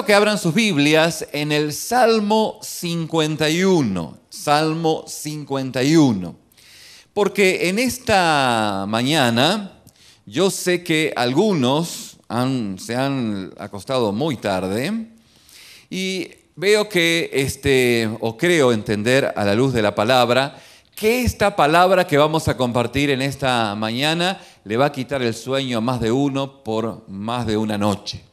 Que abran sus Biblias en el Salmo 51, Salmo 51. Porque en esta mañana yo sé que algunos se han acostado muy tarde y veo que, o creo entender a la luz de la palabra, que esta palabra que vamos a compartir en esta mañana le va a quitar el sueño a más de uno por más de una noche.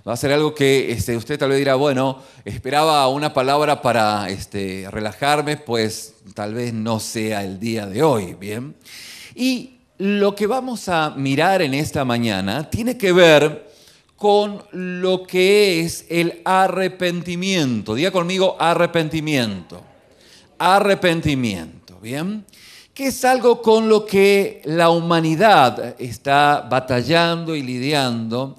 Va a ser algo que usted tal vez dirá, bueno, esperaba una palabra para relajarme, pues tal vez no sea el día de hoy, ¿bien? Y lo que vamos a mirar en esta mañana tiene que ver con lo que es el arrepentimiento. Diga conmigo, arrepentimiento. Arrepentimiento, ¿bien? Que es algo con lo que la humanidad está batallando y lidiando,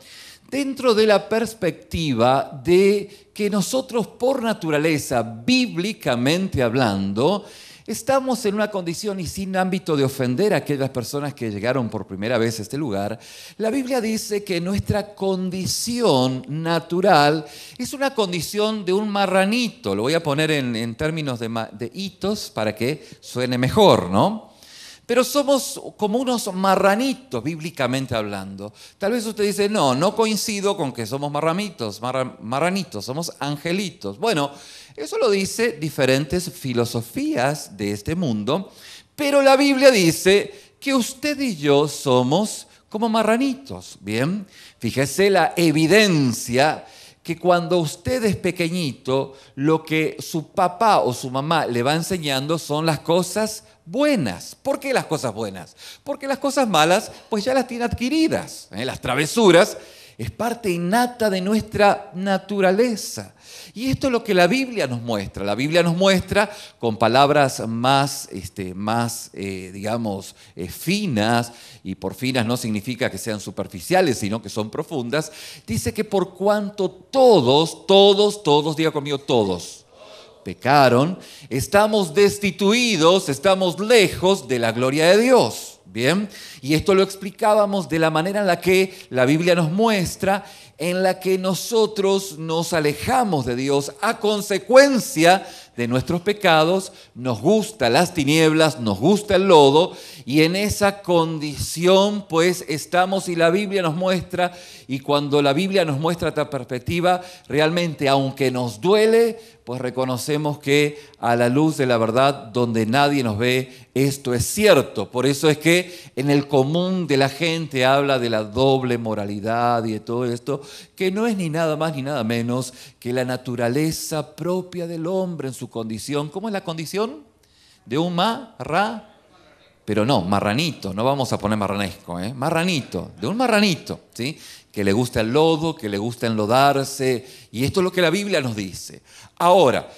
dentro de la perspectiva de que nosotros por naturaleza, bíblicamente hablando, estamos en una condición, y sin ámbito de ofender a aquellas personas que llegaron por primera vez a este lugar, la Biblia dice que nuestra condición natural es una condición de un marranito. Lo voy a poner en términos de hitos para que suene mejor, ¿no? Pero somos como unos marranitos, bíblicamente hablando. Tal vez usted dice, no coincido con que somos marranitos, somos angelitos. Bueno, eso lo dice diferentes filosofías de este mundo, pero la Biblia dice que usted y yo somos como marranitos, ¿bien? Fíjese la evidencia que cuando usted es pequeñito, lo que su papá o su mamá le va enseñando son las cosas buenas. ¿Por qué las cosas buenas? Porque las cosas malas, pues ya las tiene adquiridas. Las travesuras es parte innata de nuestra naturaleza. Y esto es lo que la Biblia nos muestra. La Biblia nos muestra con palabras más finas, y por finas no significa que sean superficiales, sino que son profundas. Dice que por cuanto todos, diga conmigo todos, pecaron, estamos destituidos, estamos lejos de la gloria de Dios. Bien, y esto lo explicábamos de la manera en la que la Biblia nos muestra, en la que nosotros nos alejamos de Dios a consecuencia de nuestros pecados, nos gustan las tinieblas, nos gusta el lodo, y en esa condición pues estamos, y la Biblia nos muestra, y cuando la Biblia nos muestra esta perspectiva, realmente aunque nos duele, pues reconocemos que a la luz de la verdad, donde nadie nos ve, esto es cierto. Por eso es que en el común de la gente habla de la doble moralidad y de todo esto, que no es ni nada más ni nada menos que la naturaleza propia del hombre en su condición. ¿Cómo es la condición? De un pero no, marranito, no vamos a poner marranesco, marranito, de un marranito, ¿sí? Que le gusta el lodo, que le gusta enlodarse, y esto es lo que la Biblia nos dice. Ahora,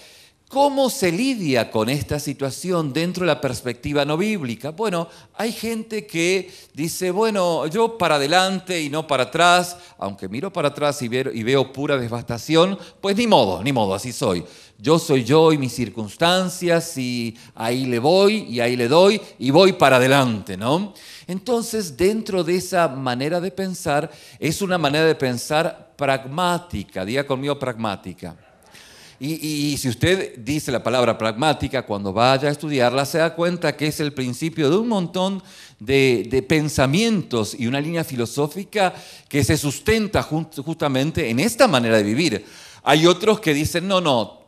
¿cómo se lidia con esta situación dentro de la perspectiva no bíblica? Bueno, hay gente que dice, bueno, yo para adelante y no para atrás, aunque miro para atrás y veo pura devastación, pues ni modo, así soy. Yo soy yo y mis circunstancias, y ahí le voy y ahí le doy y voy para adelante, ¿no? Entonces, dentro de esa manera de pensar, es una manera de pensar pragmática. Diga conmigo pragmática. Y si usted dice la palabra pragmática, cuando vaya a estudiarla, se da cuenta que es el principio de un montón de pensamientos y una línea filosófica que se sustenta justamente en esta manera de vivir. Hay otros que dicen, no,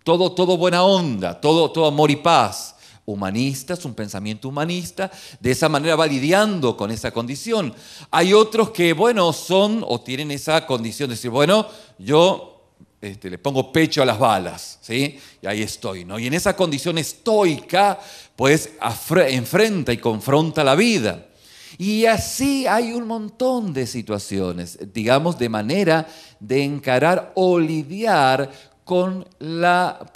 todo buena onda, todo amor y paz. Humanistas, un pensamiento humanista, de esa manera va lidiando con esa condición. Hay otros que, son o tienen esa condición de decir, yo le pongo pecho a las balas, ¿sí? Y ahí estoy, ¿no? Y en esa condición estoica, pues enfrenta y confronta la vida. Y así hay un montón de situaciones, digamos, de manera de encarar o lidiar con la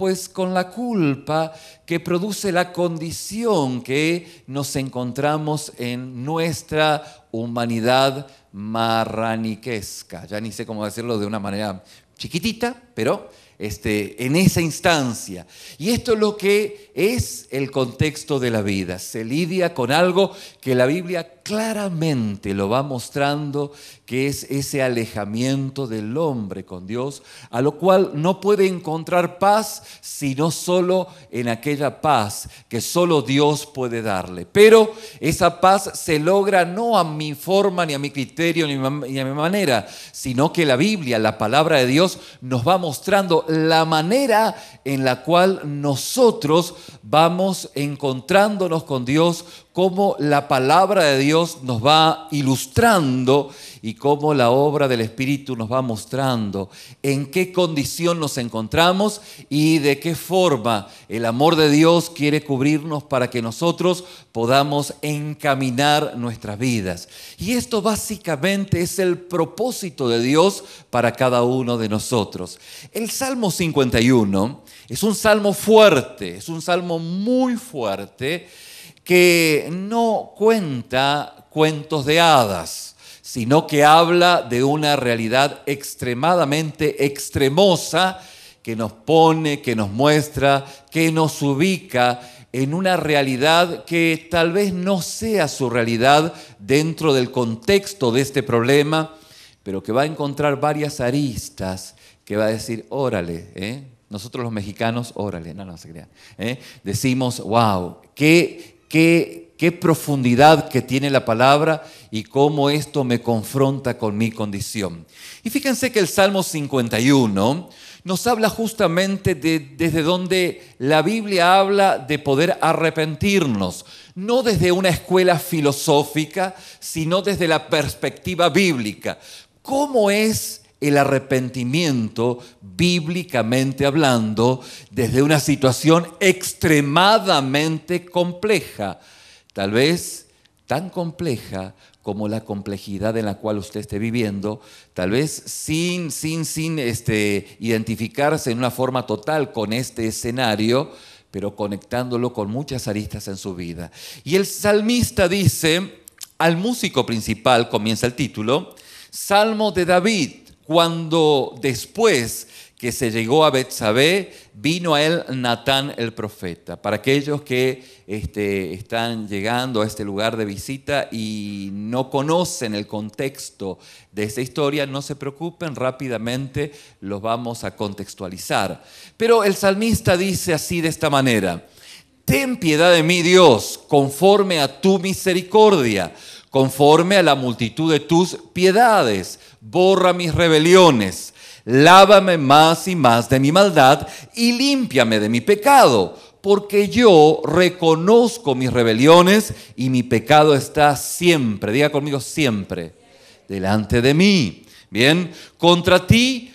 culpa que produce la condición que nos encontramos en nuestra humanidad marraniquesca. Ya ni sé cómo decirlo de una manera chiquitita, pero en esa instancia. Y esto es lo que es el contexto de la vida. Se lidia con algo que la Biblia claramente lo va mostrando, que es ese alejamiento del hombre con Dios, a lo cual no puede encontrar paz sino solo en aquella paz que solo Dios puede darle. Pero esa paz se logra no a mi forma, ni a mi criterio, ni a mi manera, sino que la Biblia, la palabra de Dios, nos va mostrando la manera en la cual nosotros vamos encontrándonos con Dios, cómo la palabra de Dios nos va ilustrando y cómo la obra del Espíritu nos va mostrando en qué condición nos encontramos y de qué forma el amor de Dios quiere cubrirnos para que nosotros podamos encaminar nuestras vidas. Y esto básicamente es el propósito de Dios para cada uno de nosotros. El Salmo 51 es un salmo fuerte, es un salmo muy fuerte, que no cuenta cuentos de hadas, sino que habla de una realidad extremadamente extremosa que nos pone, que nos muestra, que nos ubica en una realidad que tal vez no sea su realidad dentro del contexto de este problema, pero que va a encontrar varias aristas que va a decir, órale, nosotros los mexicanos, órale, no se crean, decimos, wow, qué profundidad que tiene la palabra y cómo esto me confronta con mi condición. Y fíjense que el Salmo 51 nos habla justamente desde donde la Biblia habla de poder arrepentirnos, no desde una escuela filosófica, sino desde la perspectiva bíblica. ¿Cómo es el arrepentimiento, bíblicamente hablando, desde una situación extremadamente compleja? Tal vez tan compleja como la complejidad en la cual usted esté viviendo, tal vez sin identificarse en una forma total con este escenario, pero conectándolo con muchas aristas en su vida. Y el salmista dice, al músico principal, comienza el título, Salmo de David, cuando después que se llegó a Betsabé, vino a él Natán el profeta. Para aquellos que están llegando a este lugar de visita y no conocen el contexto de esta historia, no se preocupen, rápidamente los vamos a contextualizar. Pero el salmista dice así de esta manera, ten piedad de mí, Dios, conforme a tu misericordia, conforme a la multitud de tus piedades, borra mis rebeliones. Lávame más y más de mi maldad y límpiame de mi pecado, porque yo reconozco mis rebeliones y mi pecado está siempre, diga conmigo siempre, delante de mí. Bien, contra ti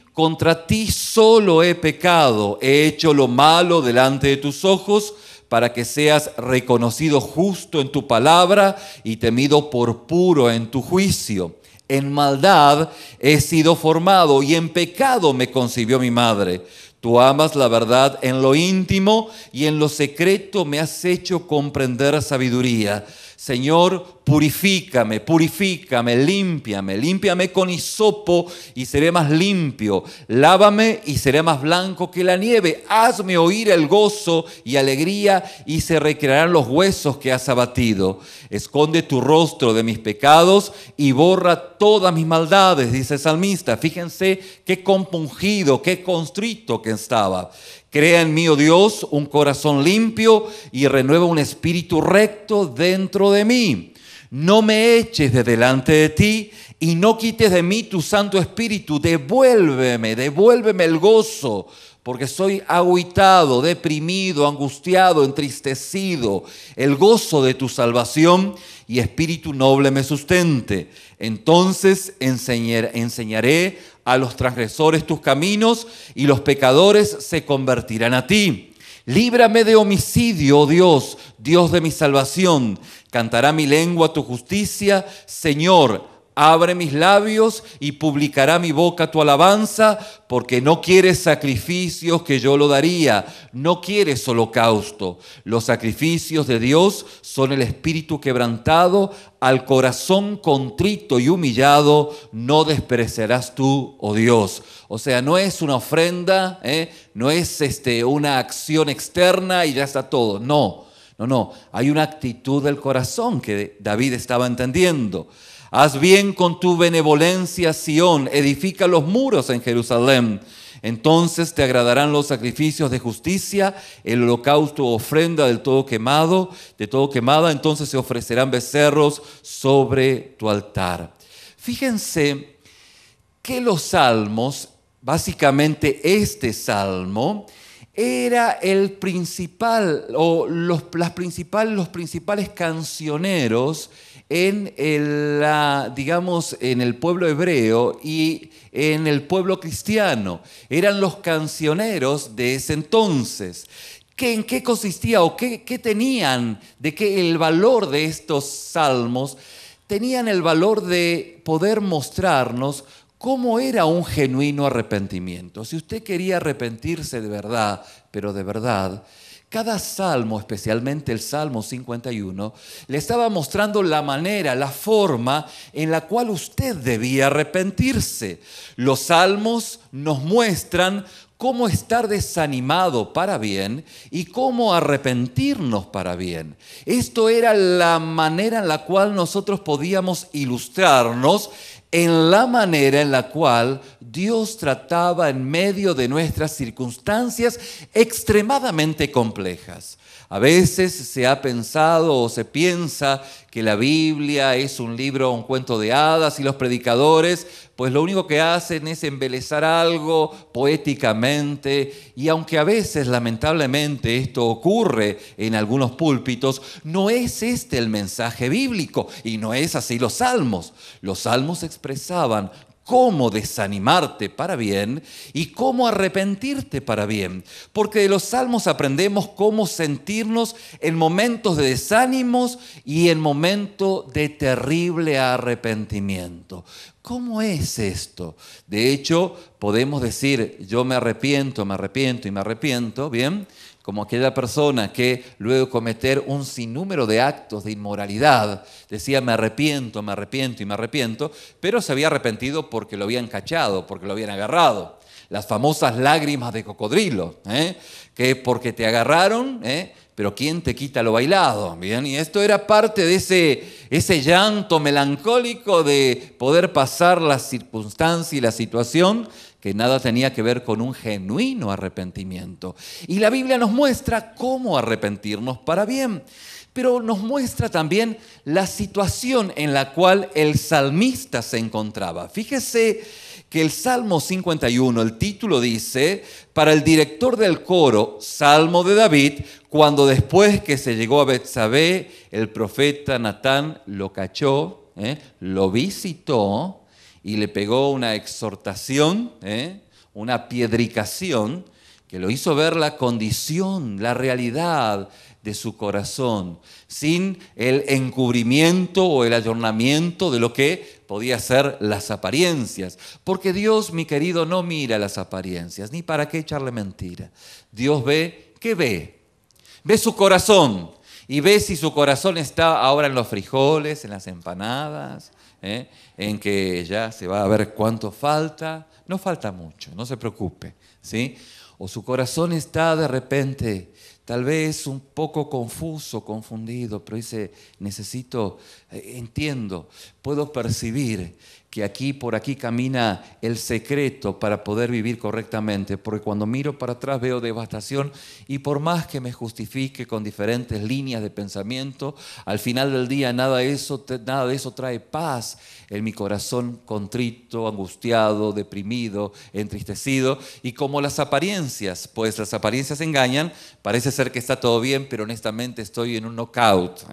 solo he pecado, he hecho lo malo delante de tus ojos, para que seas reconocido justo en tu palabra y temido por puro en tu juicio. En maldad he sido formado y en pecado me concibió mi madre. Tú amas la verdad en lo íntimo y en lo secreto me has hecho comprender sabiduría. Señor, purifícame, límpiame con hisopo y seré más limpio. Lávame y seré más blanco que la nieve. Hazme oír el gozo y alegría y se recrearán los huesos que has abatido. Esconde tu rostro de mis pecados y borra todas mis maldades, dice el salmista. Fíjense qué compungido, qué constrito que estaba. Crea en mí, oh Dios, un corazón limpio y renueva un espíritu recto dentro de mí. No me eches de delante de ti y no quites de mí tu Santo Espíritu. Devuélveme el gozo, porque soy agüitado, deprimido, angustiado, entristecido. El gozo de tu salvación y espíritu noble me sustente. Entonces enseñaré a los transgresores tus caminos y los pecadores se convertirán a ti. Líbrame de homicidio, oh Dios, Dios de mi salvación. Cantará mi lengua tu justicia. Señor, Abre mis labios y publicará mi boca tu alabanza, porque no quieres sacrificios que yo lo daría, no quieres holocausto. Los sacrificios de Dios son el espíritu quebrantado, al corazón contrito y humillado no despreciarás tú, oh Dios. O sea, no es una ofrenda, no es una acción externa y ya está todo. No, hay una actitud del corazón que David estaba entendiendo. Haz bien con tu benevolencia, Sión, edifica los muros en Jerusalén. Entonces te agradarán los sacrificios de justicia, el holocausto o ofrenda de todo quemada, entonces se ofrecerán becerros sobre tu altar. Fíjense que los salmos, básicamente este salmo, era el principal, o los principales cancioneros en el pueblo hebreo y en el pueblo cristiano. Eran los cancioneros de ese entonces. ¿En qué consistía o qué tenían? El valor de estos salmos tenían el valor de poder mostrarnos cómo era un genuino arrepentimiento. Si usted quería arrepentirse de verdad, pero de verdad, cada salmo, especialmente el Salmo 51, le estaba mostrando la manera, la forma en la cual usted debía arrepentirse. Los salmos nos muestran cómo estar desanimado para bien y cómo arrepentirnos para bien. Esto era la manera en la cual nosotros podíamos ilustrarnos en la manera en la cual Dios trataba en medio de nuestras circunstancias extremadamente complejas. A veces se ha pensado o se piensa que la Biblia es un libro, un cuento de hadas, y los predicadores pues lo único que hacen es embelezar algo poéticamente, y aunque a veces lamentablemente esto ocurre en algunos púlpitos, no es este el mensaje bíblico y no es así los salmos. Los salmos expresaban cómo desanimarte para bien y cómo arrepentirte para bien. Porque de los salmos aprendemos cómo sentirnos en momentos de desánimos y en momentos de terrible arrepentimiento. ¿Cómo es esto? De hecho, podemos decir, yo me arrepiento, ¿bien? Como aquella persona que luego de cometer un sinnúmero de actos de inmoralidad decía me arrepiento, pero se había arrepentido porque lo habían cachado, porque lo habían agarrado. Las famosas lágrimas de cocodrilo, que porque te agarraron, pero ¿quién te quita lo bailado? ¿Bien? Y esto era parte de ese llanto melancólico de poder pasar la circunstancia y la situación, que nada tenía que ver con un genuino arrepentimiento. Y la Biblia nos muestra cómo arrepentirnos para bien, pero nos muestra también la situación en la cual el salmista se encontraba. Fíjese que el Salmo 51, el título dice, para el director del coro, Salmo de David, cuando después que se llegó a Betsabé, el profeta Natán lo cachó, lo visitó, y le pegó una exhortación, una piedricación, que lo hizo ver la condición, la realidad de su corazón, sin el encubrimiento o el ayornamiento de lo que podía ser las apariencias. Porque Dios, mi querido, no mira las apariencias, ni para qué echarle mentira. Dios ve, ¿qué ve? Ve su corazón, y ve si su corazón está ahora en los frijoles, en las empanadas, en que ya se va a ver cuánto falta. No falta mucho, no se preocupe, ¿sí? O su corazón está de repente tal vez un poco confuso, confundido, pero dice, entiendo, puedo percibir que por aquí camina el secreto para poder vivir correctamente, porque cuando miro para atrás veo devastación, y por más que me justifique con diferentes líneas de pensamiento, al final del día nada de eso trae paz en mi corazón contrito, angustiado, deprimido, entristecido. Y como las apariencias engañan, parece ser que está todo bien, pero honestamente estoy en un knockout.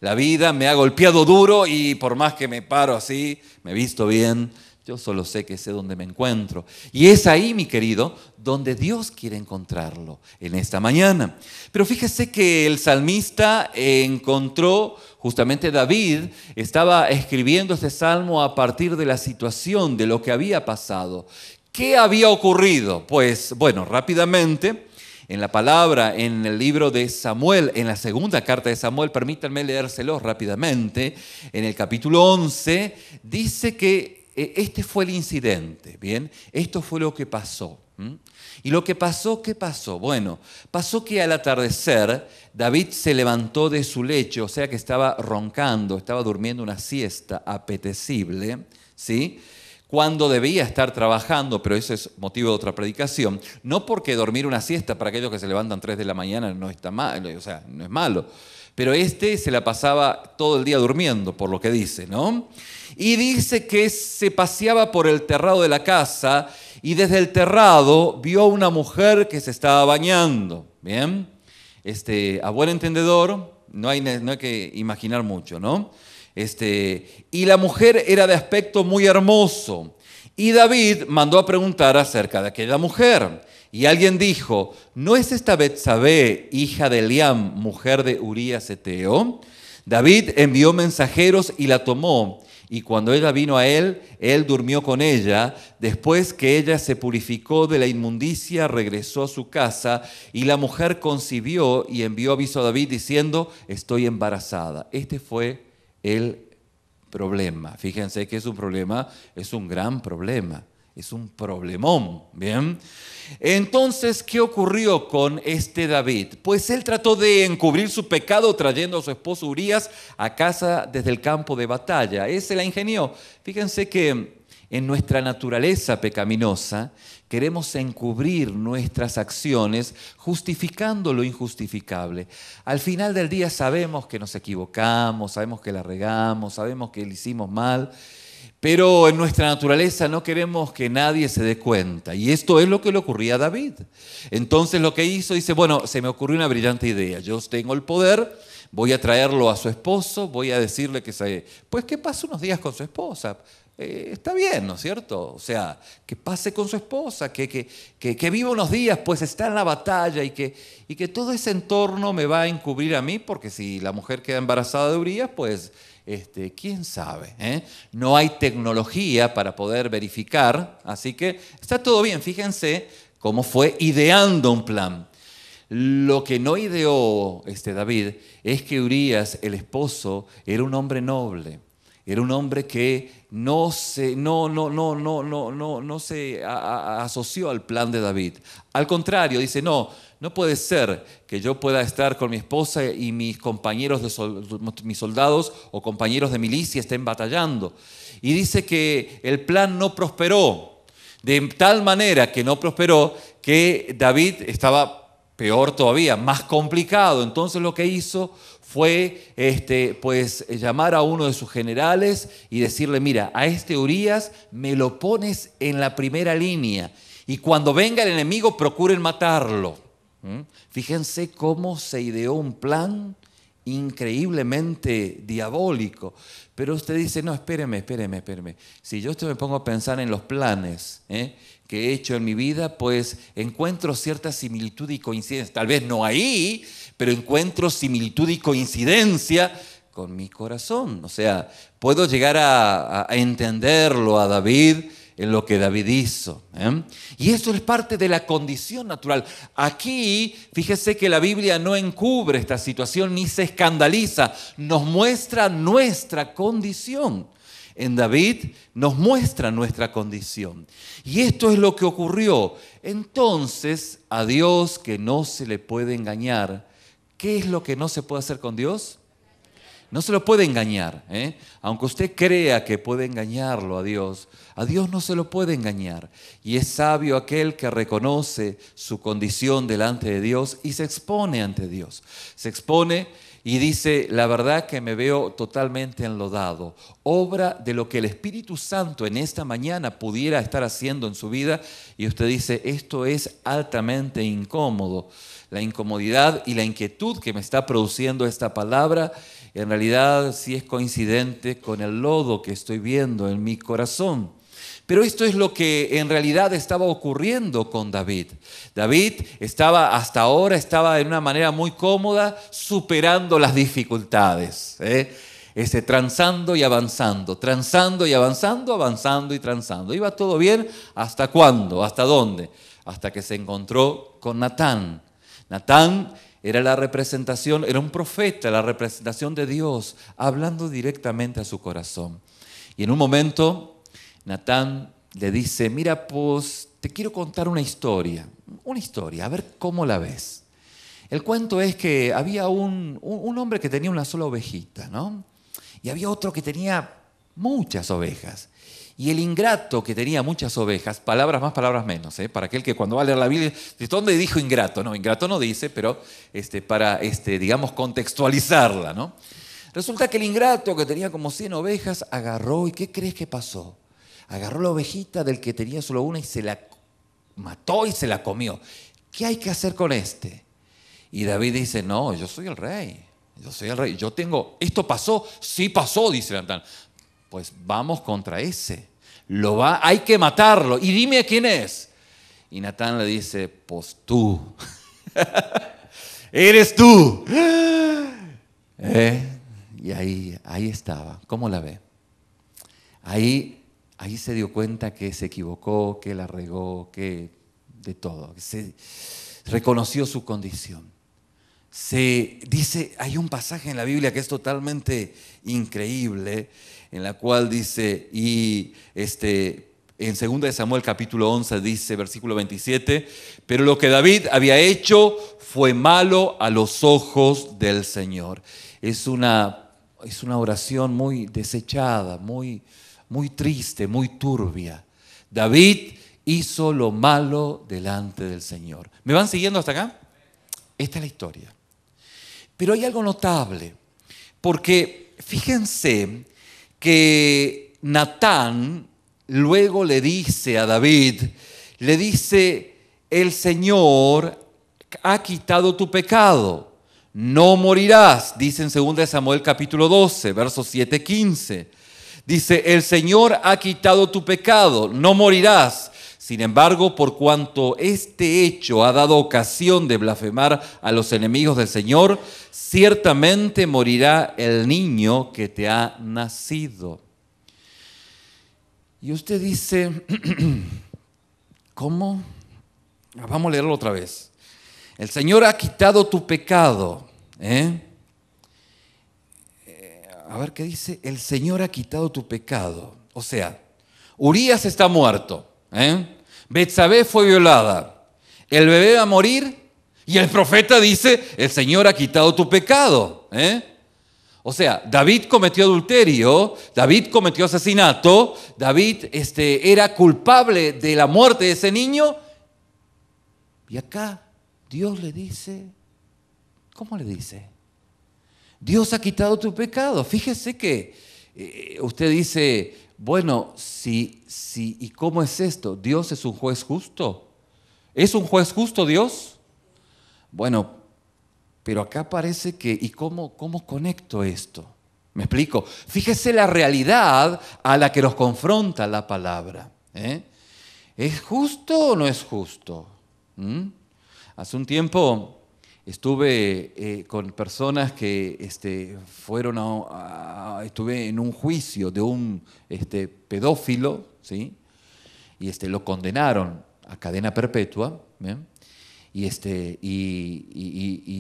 La vida me ha golpeado duro y por más que me paro así, me visto bien, Yo solo sé dónde me encuentro. Y es ahí, mi querido, donde Dios quiere encontrarlo en esta mañana. Pero fíjese que el salmista encontró, justamente David, estaba escribiendo este salmo a partir de la situación, de lo que había pasado. ¿Qué había ocurrido? Pues, bueno, rápidamente, en la palabra, en el libro de Samuel, en la segunda carta de Samuel, permítanme leérselo rápidamente, en el capítulo 11, dice que este fue el incidente, ¿bien? Esto fue lo que pasó. ¿Y lo que pasó, qué pasó? Bueno, pasó que al atardecer David se levantó de su lecho, o sea que estaba roncando, estaba durmiendo una siesta apetecible, ¿sí? Cuando debía estar trabajando, pero eso es motivo de otra predicación, no porque dormir una siesta para aquellos que se levantan 3 de la mañana no está mal, o sea, no es malo, pero se la pasaba todo el día durmiendo, por lo que dice, ¿no? Y dice que se paseaba por el terrado de la casa y desde el terrado vio a una mujer que se estaba bañando, ¿bien? A buen entendedor, no hay que imaginar mucho, ¿no? Y la mujer era de aspecto muy hermoso. Y David mandó a preguntar acerca de aquella mujer. Y alguien dijo, ¿no es esta Betsabé, hija de Eliam, mujer de Urías Eteo? David envió mensajeros y la tomó. Y cuando ella vino a él durmió con ella. Después que ella se purificó de la inmundicia, regresó a su casa. Y la mujer concibió y envió aviso a David diciendo, estoy embarazada. Este fue el problema. Fíjense que es un problema, es un gran problema. Es un problemón, ¿bien? Entonces, ¿qué ocurrió con este David? Pues él trató de encubrir su pecado trayendo a su esposo Urías a casa desde el campo de batalla. Él se la ingenió. Fíjense que en nuestra naturaleza pecaminosa queremos encubrir nuestras acciones justificando lo injustificable. Al final del día sabemos que nos equivocamos, sabemos que la regamos, sabemos que lo hicimos mal, pero en nuestra naturaleza no queremos que nadie se dé cuenta. Y esto es lo que le ocurría a David. Entonces lo que hizo, dice, bueno, se me ocurrió una brillante idea. Yo tengo el poder, voy a traerlo a su esposo, voy a decirle que pase unos días con su esposa. Está bien, ¿no es cierto? O sea, que pase con su esposa, que viva unos días, pues está en la batalla y que todo ese entorno me va a encubrir a mí, porque si la mujer queda embarazada de Urías, pues quién sabe, ¿eh? No hay tecnología para poder verificar, así que está todo bien. Fíjense cómo fue ideando un plan. Lo que no ideó David es que Urías, el esposo, era un hombre noble. Era un hombre que no se asoció al plan de David. Al contrario, dice, no puede ser que yo pueda estar con mi esposa y mis compañeros, mis soldados o compañeros de milicia estén batallando. Y dice que el plan no prosperó, de tal manera que no prosperó que David estaba peor todavía, más complicado. Entonces lo que hizo fue llamar a uno de sus generales y decirle, mira, a Urías me lo pones en la primera línea y cuando venga el enemigo procuren matarlo. Fíjense cómo se ideó un plan increíblemente diabólico. Pero usted dice, no, espéreme. Si yo me pongo a pensar en los planes que he hecho en mi vida, pues encuentro cierta similitud y coincidencia. Tal vez no ahí, pero encuentro similitud y coincidencia con mi corazón. O sea, puedo llegar a entenderlo a David en lo que David hizo. Y eso es parte de la condición natural. Aquí, fíjese que la Biblia no encubre esta situación ni se escandaliza, nos muestra nuestra condición. En David nos muestra nuestra condición. Y esto es lo que ocurrió. Entonces, a Dios que no se le puede engañar, ¿qué es lo que no se puede hacer con Dios? No se lo puede engañar, Aunque usted crea que puede engañarlo a Dios no se lo puede engañar. Y es sabio aquel que reconoce su condición delante de Dios y se expone ante Dios. Se expone y dice, la verdad que me veo totalmente enlodado. Obra de lo que el Espíritu Santo en esta mañana pudiera estar haciendo en su vida. Y usted dice, esto es altamente incómodo. La incomodidad y la inquietud que me está produciendo esta palabra, en realidad sí es coincidente con el lodo que estoy viendo en mi corazón. Pero esto es lo que en realidad estaba ocurriendo con David. David hasta ahora estaba de una manera muy cómoda superando las dificultades, transando y avanzando, avanzando y transando. Iba todo bien, ¿hasta cuándo? ¿Hasta dónde? Hasta que se encontró con Natán. Natán era la representación, era un profeta, la representación de Dios, hablando directamente a su corazón. Y en un momento, Natán le dice, mira, pues te quiero contar una historia, a ver cómo la ves. El cuento es que había un hombre que tenía una sola ovejita, ¿no? Y había otro que tenía muchas ovejas. Y el ingrato que tenía muchas ovejas, palabras más, palabras menos, para aquel que cuando va a leer la Biblia, ¿de dónde dijo ingrato? No, ingrato no dice, pero para, digamos, contextualizarla, ¿no? Resulta que el ingrato que tenía como 100 ovejas agarró, ¿y qué crees que pasó? Agarró la ovejita del que tenía solo una y se la mató y se la comió. ¿Qué hay que hacer con este? Y David dice, no, yo soy el rey, yo tengo, ¿esto pasó? Sí pasó, dice Natán. Pues vamos contra ese, hay que matarlo, y dime quién es. Y Natán le dice, pues tú, eres tú. Y ahí estaba, ¿cómo la ve? Ahí se dio cuenta que se equivocó, que la regó, que de todo, se reconoció su condición. Hay un pasaje en la Biblia que es totalmente increíble, en la cual dice, en 2 de Samuel capítulo 11 dice, versículo 27, pero lo que David había hecho fue malo a los ojos del Señor. Es una oración muy desechada, muy triste, muy turbia. David hizo lo malo delante del Señor. ¿Me van siguiendo hasta acá? Esta es la historia. Pero hay algo notable, porque fíjense que Natán luego le dice a David, el Señor ha quitado tu pecado, no morirás, dice en 2 Samuel capítulo 12, versos 7-15. Dice, el Señor ha quitado tu pecado, no morirás. Sin embargo, por cuanto este hecho ha dado ocasión de blasfemar a los enemigos del Señor, ciertamente morirá el niño que te ha nacido. Y usted dice, ¿cómo? Vamos a leerlo otra vez. El Señor ha quitado tu pecado. A ver qué dice. El Señor ha quitado tu pecado. O sea, Urías está muerto. Betsabé fue violada. El bebé va a morir y el profeta dice, el Señor ha quitado tu pecado. O sea, David cometió adulterio, David cometió asesinato, David era culpable de la muerte de ese niño. Y acá Dios le dice, ¿cómo le dice? Dios ha quitado tu pecado. Fíjese que usted dice, bueno, ¿y cómo es esto? ¿Dios es un juez justo? ¿Es un juez justo Dios? Bueno, pero acá parece que, ¿y cómo conecto esto? ¿Me explico? Fíjese la realidad a la que nos confronta la palabra. ¿Es justo o no es justo? Hace un tiempo estuve con personas que estuve en un juicio de un pedófilo, ¿sí? Y lo condenaron a cadena perpetua, ¿bien? Y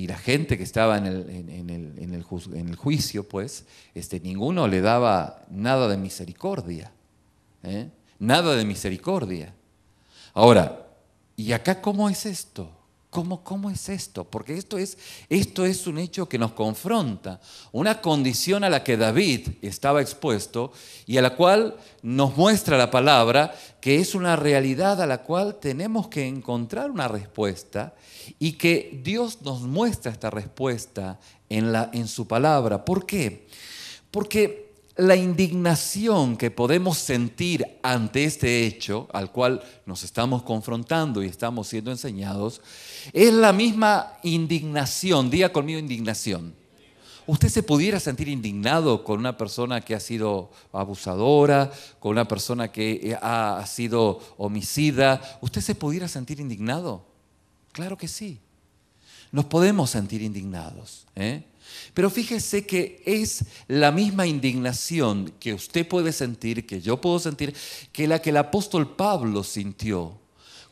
la gente que estaba en el juicio, pues, ninguno le daba nada de misericordia, nada de misericordia. Ahora, ¿y acá cómo es esto? ¿Cómo es esto? Porque esto es un hecho que nos confronta, una condición a la que David estaba expuesto y a la cual nos muestra la palabra que es una realidad a la cual tenemos que encontrar una respuesta y que Dios nos muestra esta respuesta en su palabra. ¿Por qué? Porque la indignación que podemos sentir ante este hecho al cual nos estamos confrontando y estamos siendo enseñados es la misma indignación, diga conmigo indignación, ¿Usted se pudiera sentir indignado con una persona que ha sido abusadora, con una persona que ha sido homicida? ¿Usted se pudiera sentir indignado? Claro que sí. Nos podemos sentir indignados, ¿eh? Pero fíjese que es la misma indignación que usted puede sentir, que yo puedo sentir, que la que el apóstol Pablo sintió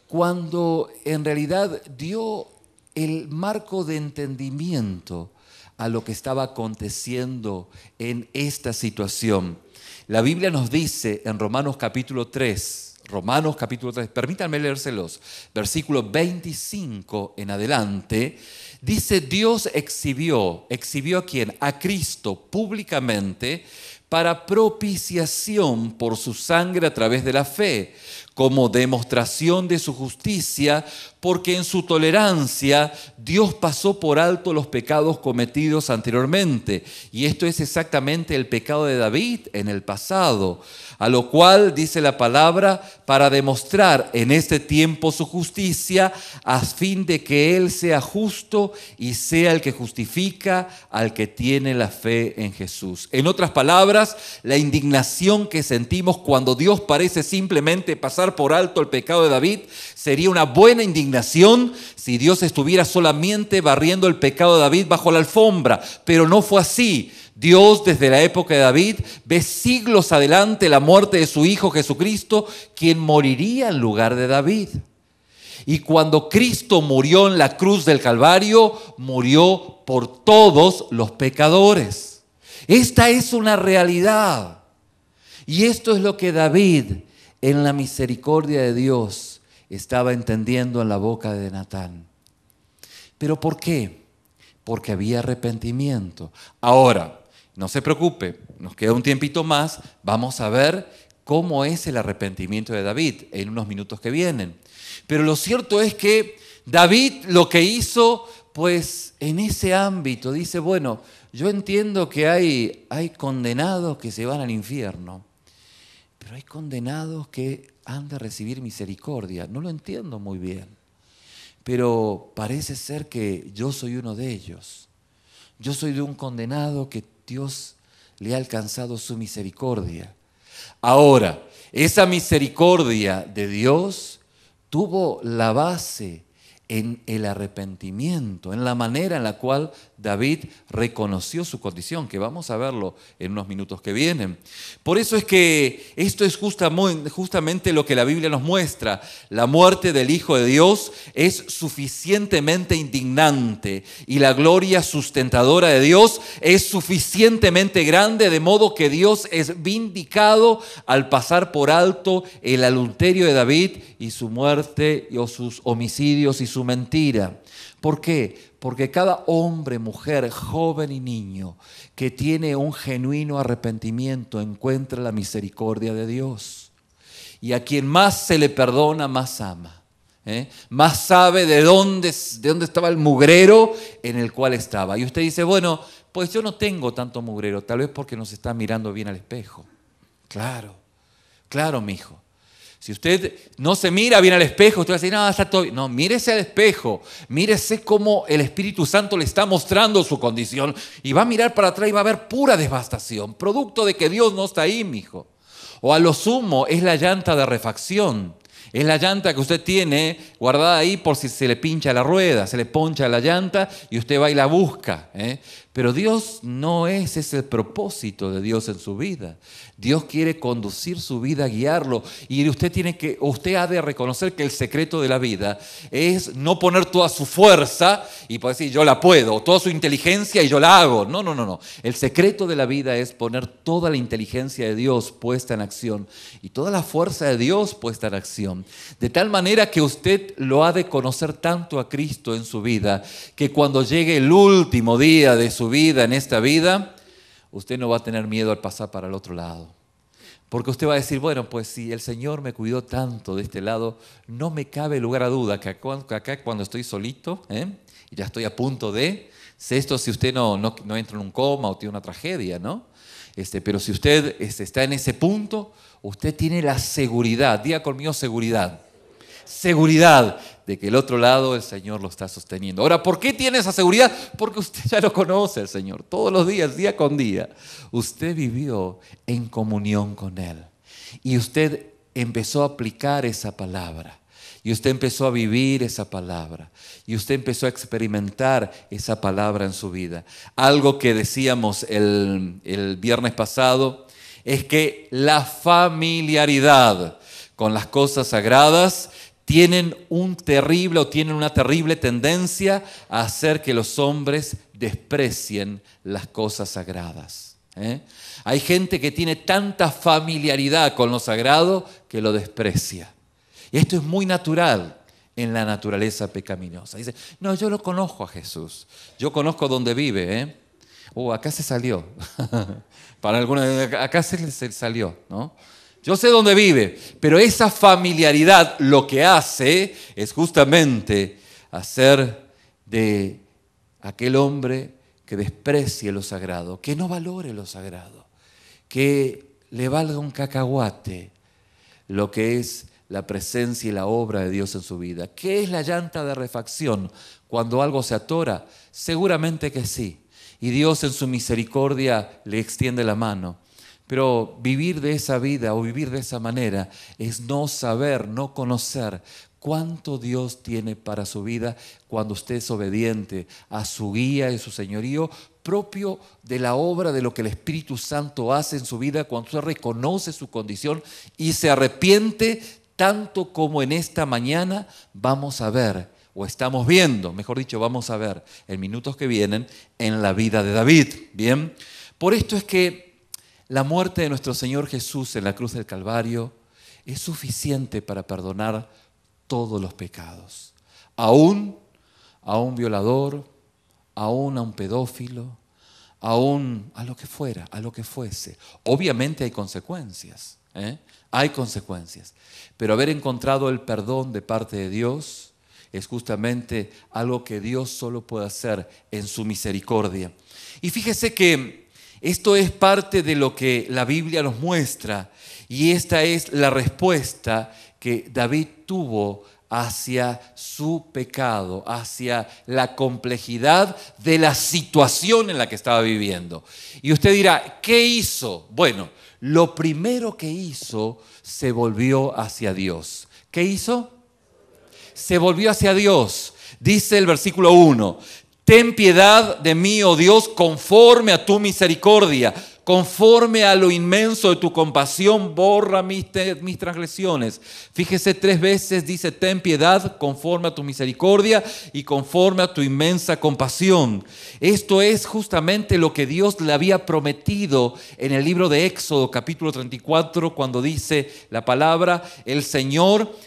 cuando en realidad dio el marco de entendimiento a lo que estaba aconteciendo en esta situación. La Biblia nos dice en Romanos capítulo 3, permítanme leérselos, versículo 25 en adelante, dice: Dios exhibió ¿a quién? A Cristo públicamente para propiciación por su sangre a través de la fe, como demostración de su justicia, porque en su tolerancia Dios pasó por alto los pecados cometidos anteriormente. Y esto es exactamente el pecado de David en el pasado, a lo cual dice la palabra, para demostrar en este tiempo su justicia, a fin de que Él sea justo y sea el que justifica al que tiene la fe en Jesús. En otras palabras, la indignación que sentimos cuando Dios parece simplemente pasar por alto el pecado de David sería una buena indignación si Dios estuviera solamente barriendo el pecado de David bajo la alfombra, pero no fue así. Dios, desde la época de David, ve siglos adelante la muerte de su Hijo Jesucristo, quien moriría en lugar de David. Y cuando Cristo murió en la cruz del Calvario, murió por todos los pecadores. Esta es una realidad. Y esto es lo que David, en la misericordia de Dios, estaba entendiendo en la boca de Natán. ¿Pero por qué? Porque había arrepentimiento. Ahora, no se preocupe, nos queda un tiempito más, vamos a ver cómo es el arrepentimiento de David en unos minutos que vienen. Pero lo cierto es que David lo que hizo, pues en ese ámbito, dice, bueno, yo entiendo que hay condenados que se van al infierno, pero hay condenados que han de recibir misericordia. No lo entiendo muy bien, pero parece ser que yo soy uno de ellos. Yo soy de un condenado que Dios le ha alcanzado su misericordia. Ahora, esa misericordia de Dios tuvo la base en el arrepentimiento, en la manera en la cual David reconoció su condición, que vamos a verlo en unos minutos que vienen. Por eso es que esto es justamente lo que la Biblia nos muestra. La muerte del Hijo de Dios es suficientemente indignante y la gloria sustentadora de Dios es suficientemente grande, de modo que Dios es vindicado al pasar por alto el adulterio de David y su muerte o sus homicidios y su mentira. ¿Por qué? Porque cada hombre, mujer, joven y niño que tiene un genuino arrepentimiento encuentra la misericordia de Dios. Y a quien más se le perdona, más ama. Más sabe de dónde estaba el mugrero en el cual estaba. Y usted dice, bueno, pues yo no tengo tanto mugrero, tal vez porque no se está mirando bien al espejo. Claro, mijo. Si usted no se mira bien al espejo, usted va a decir, no, está todo bien. No, mírese al espejo, mírese cómo el Espíritu Santo le está mostrando su condición y va a mirar para atrás y va a ver pura devastación, producto de que Dios no está ahí, mijo. O a lo sumo es la llanta de refacción. Es la llanta que usted tiene guardada ahí por si se le pincha la rueda, se le poncha la llanta y usted va y la busca. Pero Dios no es ese el propósito de Dios en su vida. Dios quiere conducir su vida, guiarlo. Y usted ha de reconocer que el secreto de la vida es no poner toda su fuerza y poder decir yo la puedo, toda su inteligencia y yo la hago. No. El secreto de la vida es poner toda la inteligencia de Dios puesta en acción y toda la fuerza de Dios puesta en acción. De tal manera que usted lo ha de conocer tanto a Cristo en su vida, que cuando llegue el último día de su vida en esta vida, usted no va a tener miedo al pasar para el otro lado. Porque usted va a decir, bueno, pues si el Señor me cuidó tanto de este lado, no me cabe lugar a duda que acá cuando estoy solito, y ya estoy a punto de, sé esto si usted no entra en un coma o tiene una tragedia, ¿no? Pero si usted está en ese punto, usted tiene la seguridad, diga conmigo seguridad, seguridad de que el otro lado el Señor lo está sosteniendo. Ahora, ¿por qué tiene esa seguridad? Porque usted ya lo conoce al Señor. Todos los días, día con día, usted vivió en comunión con Él. Y usted empezó a aplicar esa palabra. Y usted empezó a vivir esa palabra. Y usted empezó a experimentar esa palabra en su vida. Algo que decíamos el viernes pasado es que la familiaridad con las cosas sagradas tienen una terrible tendencia a hacer que los hombres desprecien las cosas sagradas. Hay gente que tiene tanta familiaridad con lo sagrado que lo desprecia. Y esto es muy natural en la naturaleza pecaminosa. Dice, no, yo lo conozco a Jesús. Yo conozco dónde vive. Acá se salió. Para algunos, acá se salió, ¿no? Yo sé dónde vive, pero esa familiaridad lo que hace es justamente hacer de aquel hombre que desprecie lo sagrado, que no valore lo sagrado, que le valga un cacahuate lo que es la presencia y la obra de Dios en su vida. ¿Qué es la llanta de refacción cuando algo se atora? Seguramente que sí. Y Dios en su misericordia le extiende la mano. Pero vivir de esa vida o vivir de esa manera es no saber, no conocer cuánto Dios tiene para su vida cuando usted es obediente a su guía y su señorío propio de la obra de lo que el Espíritu Santo hace en su vida cuando usted reconoce su condición y se arrepiente, tanto como en esta mañana vamos a ver, o estamos viendo, mejor dicho, vamos a ver en minutos que vienen en la vida de David. Bien, por esto es que la muerte de nuestro Señor Jesús en la cruz del Calvario es suficiente para perdonar todos los pecados. Aún a un violador, aún a un pedófilo, aún a lo que fuera, a lo que fuese. Obviamente hay consecuencias, hay consecuencias. Pero haber encontrado el perdón de parte de Dios es justamente algo que Dios solo puede hacer en su misericordia. Y fíjese que esto es parte de lo que la Biblia nos muestra y esta es la respuesta que David tuvo hacia su pecado, hacia la complejidad de la situación en la que estaba viviendo. Y usted dirá, ¿qué hizo? Bueno, lo primero que hizo se volvió hacia Dios. ¿Qué hizo? Se volvió hacia Dios. Dice el versículo 1, ten piedad de mí, oh Dios, conforme a tu misericordia, conforme a lo inmenso de tu compasión, borra mis transgresiones. Fíjese 3 veces, dice, ten piedad conforme a tu misericordia y conforme a tu inmensa compasión. Esto es justamente lo que Dios le había prometido en el libro de Éxodo, capítulo 34, cuando dice la palabra, el Señor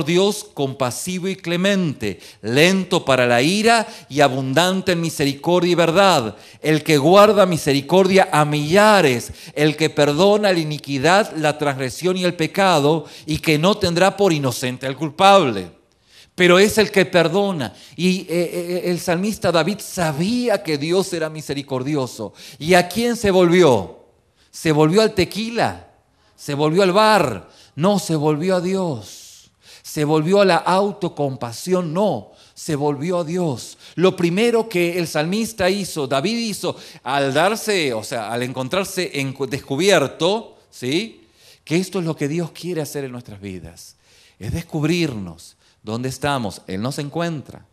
Dios compasivo y clemente, lento para la ira y abundante en misericordia y verdad, el que guarda misericordia a millares, el que perdona la iniquidad, la transgresión y el pecado, y que no tendrá por inocente al culpable. Pero es el que perdona. Y el salmista David sabía que Dios era misericordioso. ¿Y a quién se volvió? ¿Se volvió al tequila? ¿Se volvió al bar? No, se volvió a Dios. ¿Se volvió a la autocompasión? No, se volvió a Dios. Lo primero que el salmista hizo, David hizo, al encontrarse descubierto, ¿sí?, que esto es lo que Dios quiere hacer en nuestras vidas, es descubrirnos dónde estamos. Él nos encuentra,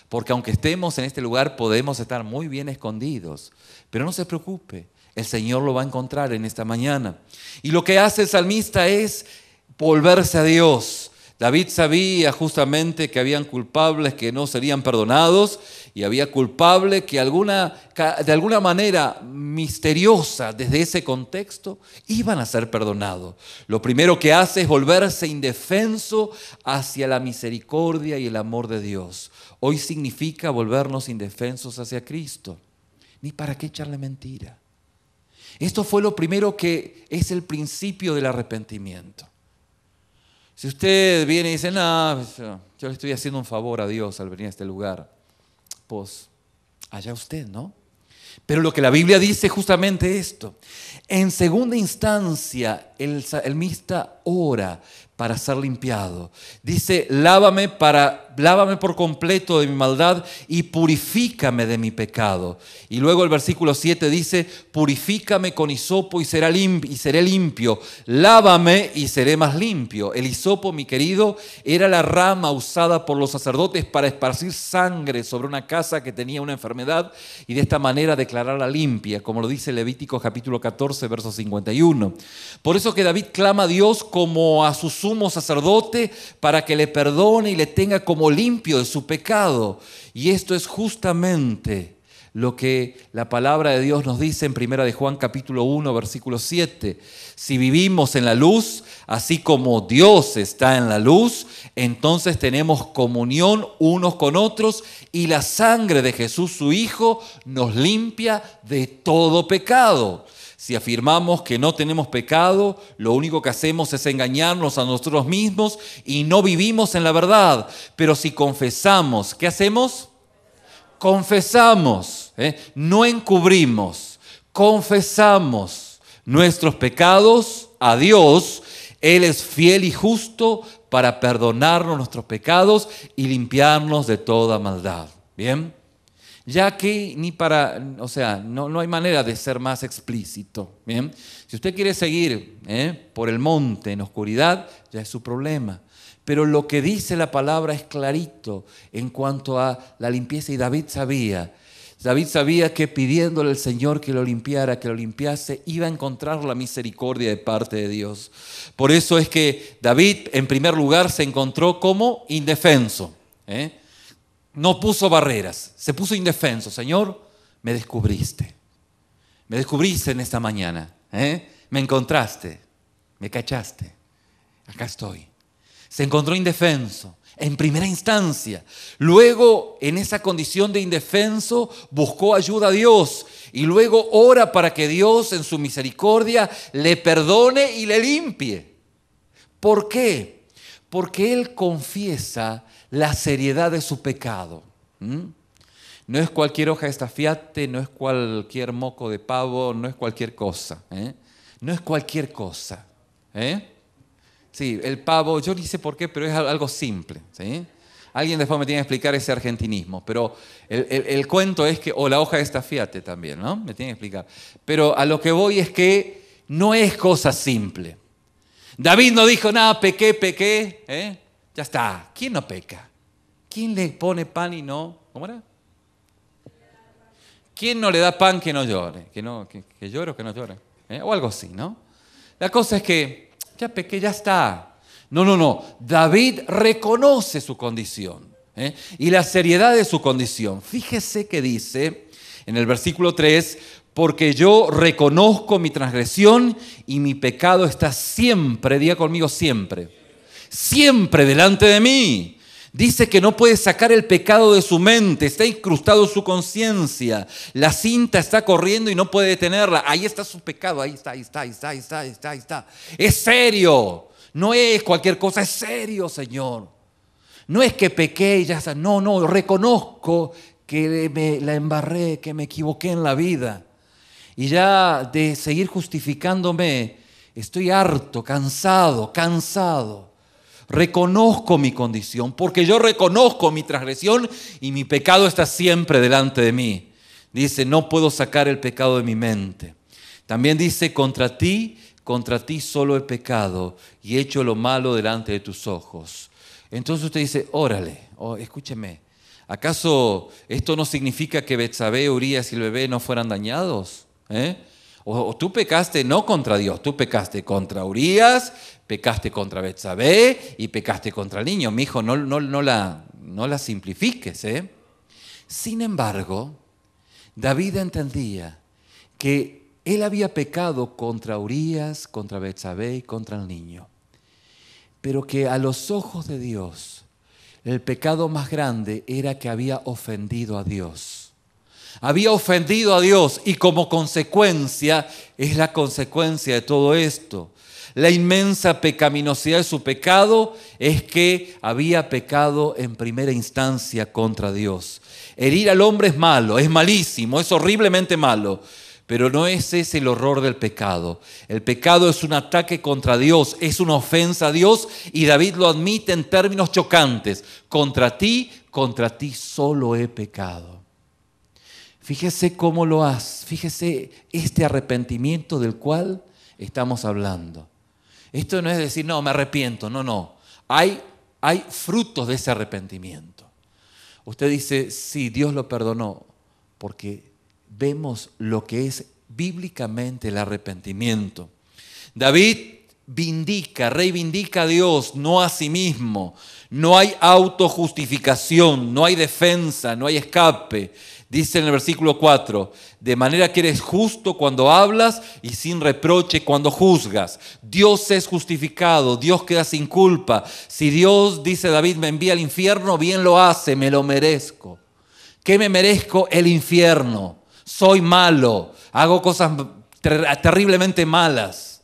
porque aunque estemos en este lugar podemos estar muy bien escondidos, pero no se preocupe, el Señor lo va a encontrar en esta mañana. Y lo que hace el salmista es volverse a Dios. David sabía justamente que habían culpables que no serían perdonados y había culpables que de alguna manera misteriosa desde ese contexto iban a ser perdonados. Lo primero que hace es volverse indefenso hacia la misericordia y el amor de Dios. Hoy significa volvernos indefensos hacia Cristo. Ni para qué echarle mentira. Esto fue lo primero que es el principio del arrepentimiento. Si usted viene y dice, no, yo le estoy haciendo un favor a Dios al venir a este lugar, pues allá usted, ¿no? Pero lo que la Biblia dice es justamente esto. En segunda instancia, el salmista ora para ser limpiado. Dice, lávame por completo de mi maldad y purifícame de mi pecado. Y luego el versículo 7 dice, purifícame con hisopo y seré limpio. Lávame y seré más limpio. El hisopo, mi querido, era la rama usada por los sacerdotes para esparcir sangre sobre una casa que tenía una enfermedad y de esta manera declararla limpia, como lo dice Levítico capítulo 14, verso 51. Por eso que David clama a Dios como a su sumo sacerdote para que le perdone y le tenga como limpio de su pecado. Y esto es justamente lo que la palabra de Dios nos dice en 1 de Juan capítulo 1, versículo 7. Si vivimos en la luz, así como Dios está en la luz, entonces tenemos comunión unos con otros y la sangre de Jesús, su Hijo, nos limpia de todo pecado. Si afirmamos que no tenemos pecado, lo único que hacemos es engañarnos a nosotros mismos y no vivimos en la verdad. Pero si confesamos, ¿qué hacemos? Confesamos, no encubrimos, confesamos nuestros pecados a Dios. Él es fiel y justo para perdonarnos nuestros pecados y limpiarnos de toda maldad. ¿Bien? Ya que no hay manera de ser más explícito. ¿Bien? Si usted quiere seguir por el monte en oscuridad, ya es su problema. Pero lo que dice la palabra es clarito en cuanto a la limpieza. Y David sabía que pidiéndole al Señor que lo limpiase, iba a encontrar la misericordia de parte de Dios. Por eso es que David, en primer lugar, se encontró como indefenso. No puso barreras, se puso indefenso. Señor, me descubriste en esta mañana. Me encontraste, me cachaste, acá estoy. Se encontró indefenso en primera instancia. Luego, en esa condición de indefenso, buscó ayuda a Dios. Y luego ora para que Dios, en su misericordia, le perdone y le limpie. ¿Por qué? Porque él confiesa la seriedad de su pecado. No es cualquier hoja de estafiate, no es cualquier moco de pavo, no es cualquier cosa. No es cualquier cosa. Sí, el pavo, yo ni sé por qué, pero es algo simple. ¿Sí? Alguien después me tiene que explicar ese argentinismo, pero el cuento es que, o la hoja de estafiate también, ¿no? Me tiene que explicar. Pero a lo que voy es que no es cosa simple. David no dijo nada, pequé, ya está. ¿Quién no peca? ¿Quién le pone pan y no? ¿Cómo era? ¿Quién no le da pan que no llore? Que llore o que no llore. O algo así, ¿no? La cosa es que ya pequé, ya está. No. David reconoce su condición y la seriedad de su condición. Fíjese que dice en el versículo 3, porque yo reconozco mi transgresión y mi pecado está siempre, diga conmigo siempre delante de mí. Dice que no puede sacar el pecado de su mente, está incrustado en su conciencia. La cinta está corriendo y no puede detenerla. Ahí está su pecado, ahí está. Es serio, no es cualquier cosa, es serio, Señor. No es que pequé y ya está, no, reconozco que la embarré, que me equivoqué en la vida. Y ya de seguir justificándome, estoy harto, cansado. Reconozco mi condición, porque yo reconozco mi transgresión y mi pecado está siempre delante de mí. Dice, no puedo sacar el pecado de mi mente. También dice, contra ti solo he pecado y he hecho lo malo delante de tus ojos. Entonces usted dice, órale, escúcheme, ¿acaso esto no significa que Betsabé, Urías y el bebé no fueran dañados? O tú pecaste no contra Dios, tú pecaste contra Urías, pecaste contra Betsabé y pecaste contra el niño. Mi hijo, no la simplifiques. Sin embargo, David entendía que él había pecado contra Urías, contra Betsabé y contra el niño. Pero que a los ojos de Dios, el pecado más grande era que había ofendido a Dios. Había ofendido a Dios y como consecuencia, es la consecuencia de todo esto. La inmensa pecaminosidad de su pecado es que había pecado en primera instancia contra Dios. Herir al hombre es malo, es malísimo, es horriblemente malo. Pero no es ese el horror del pecado. El pecado es un ataque contra Dios, es una ofensa a Dios, y David lo admite en términos chocantes. Contra ti solo he pecado. Fíjese cómo lo hace, fíjese este arrepentimiento del cual estamos hablando. Esto no es decir, no, me arrepiento, no. Hay frutos de ese arrepentimiento. Usted dice, sí, Dios lo perdonó, porque vemos lo que es bíblicamente el arrepentimiento. David reivindica a Dios, no a sí mismo. No hay autojustificación, no hay defensa, no hay escape. Dice en el versículo 4, de manera que eres justo cuando hablas y sin reproche cuando juzgas. Dios es justificado, Dios queda sin culpa. Si Dios, dice David, me envía al infierno, bien lo hace, me lo merezco. ¿Qué me merezco? El infierno. Soy malo, hago cosas terriblemente malas.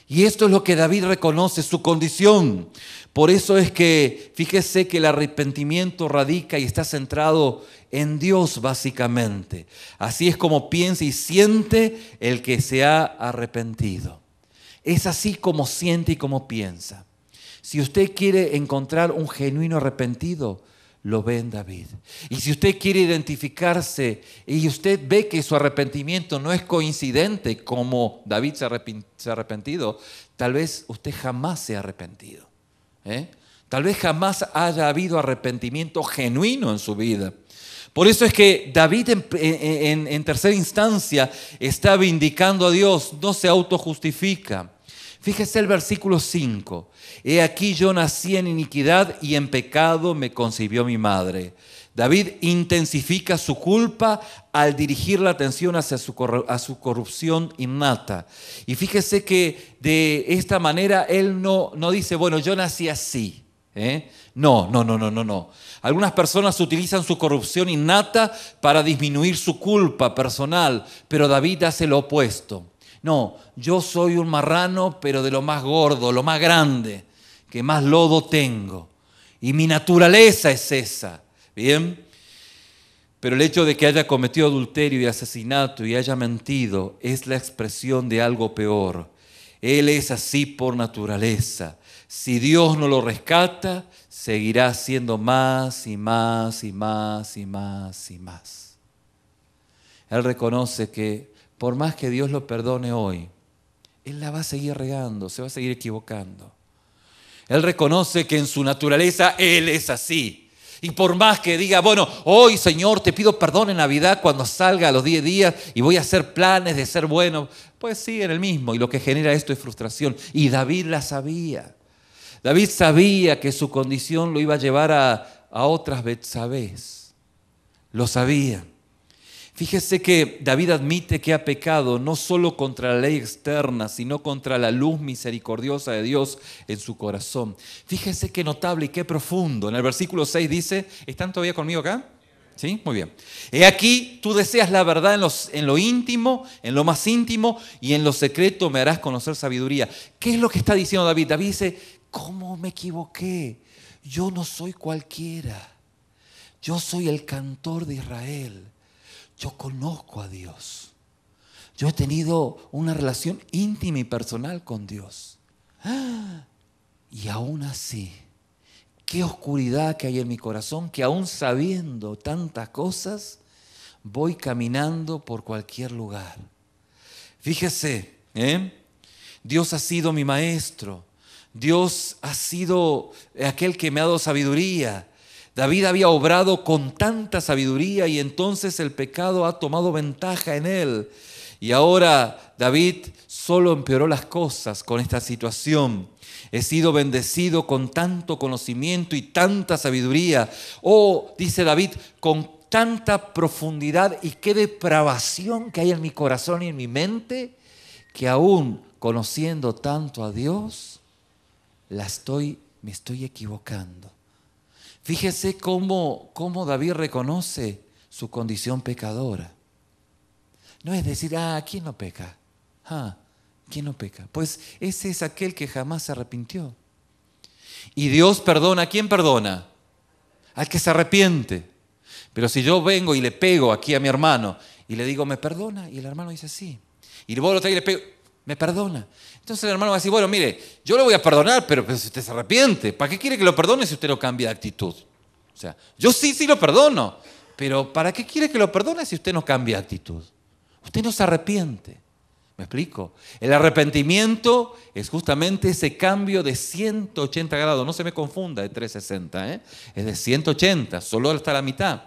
Y esto es lo que David reconoce, su condición. Por eso es que, fíjese que el arrepentimiento radica y está centrado en Dios básicamente. Así es como piensa y siente el que se ha arrepentido. Es así como siente y como piensa. Si usted quiere encontrar un genuino arrepentido, lo ve en David. Y si usted quiere identificarse y usted ve que su arrepentimiento no es coincidente como David se ha arrepentido, tal vez usted jamás se ha arrepentido. Tal vez jamás haya habido arrepentimiento genuino en su vida. Por eso es que David en tercera instancia está vindicando a Dios, no se autojustifica. Fíjese el versículo 5. He aquí yo nací en iniquidad y en pecado me concibió mi madre. David intensifica su culpa al dirigir la atención hacia su corrupción innata. Y fíjese que de esta manera él no dice, bueno, yo nací así. No. Algunas personas utilizan su corrupción innata para disminuir su culpa personal, pero David hace lo opuesto. No, yo soy un marrano, pero de lo más gordo, lo más grande, que más lodo tengo. Y mi naturaleza es esa. ¿Bien? Pero el hecho de que haya cometido adulterio y asesinato y haya mentido es la expresión de algo peor. Él es así por naturaleza. Si Dios no lo rescata, seguirá siendo más y más y más y más y más. Él reconoce que por más que Dios lo perdone hoy, Él la va a seguir regando, se va a seguir equivocando. Él reconoce que en su naturaleza Él es así. Y por más que diga, bueno, hoy Señor te pido perdón en Navidad cuando salga a los 10 días y voy a hacer planes de ser bueno, pues sí, en el mismo. Y lo que genera esto es frustración. Y David la sabía. David sabía que su condición lo iba a llevar a otras Betsabés. Lo sabía. Fíjese que David admite que ha pecado no solo contra la ley externa, sino contra la luz misericordiosa de Dios en su corazón. Fíjese qué notable y qué profundo. En el versículo 6 dice, ¿están todavía conmigo acá? ¿Sí? Muy bien. He aquí, tú deseas la verdad en lo íntimo, en lo más íntimo, y en lo secreto me harás conocer sabiduría. ¿Qué es lo que está diciendo David? David dice, ¿cómo me equivoqué? Yo no soy cualquiera. Yo soy el cantor de Israel. Yo conozco a Dios. Yo he tenido una relación íntima y personal con Dios. Y aún así, qué oscuridad que hay en mi corazón, que aún sabiendo tantas cosas, voy caminando por cualquier lugar. Fíjese, Dios ha sido mi maestro. Dios ha sido aquel que me ha dado sabiduría. David había obrado con tanta sabiduría y entonces el pecado ha tomado ventaja en él. Y ahora David solo empeoró las cosas con esta situación. He sido bendecido con tanto conocimiento y tanta sabiduría. Oh, dice David, con tanta profundidad y qué depravación que hay en mi corazón y en mi mente, que aún conociendo tanto a Dios, me estoy equivocando. Fíjese cómo David reconoce su condición pecadora. No es decir, ¿quién no peca? ¿Quién no peca? Pues ese es aquel que jamás se arrepintió. Y Dios perdona, ¿a quién perdona? Al que se arrepiente. Pero si yo vengo y le pego aquí a mi hermano y le digo, ¿me perdona? Y el hermano dice, sí. Y luego lo traigo y le pego, ¿me perdona? Entonces el hermano va a decir, bueno, mire, yo lo voy a perdonar, pero si usted se arrepiente, ¿para qué quiere que lo perdone si usted no cambia de actitud? O sea, yo sí lo perdono, pero ¿para qué quiere que lo perdone si usted no cambia de actitud? Usted no se arrepiente. ¿Me explico? El arrepentimiento es justamente ese cambio de 180 grados. No se me confunda de 360, ¿eh? Es de 180, solo hasta la mitad.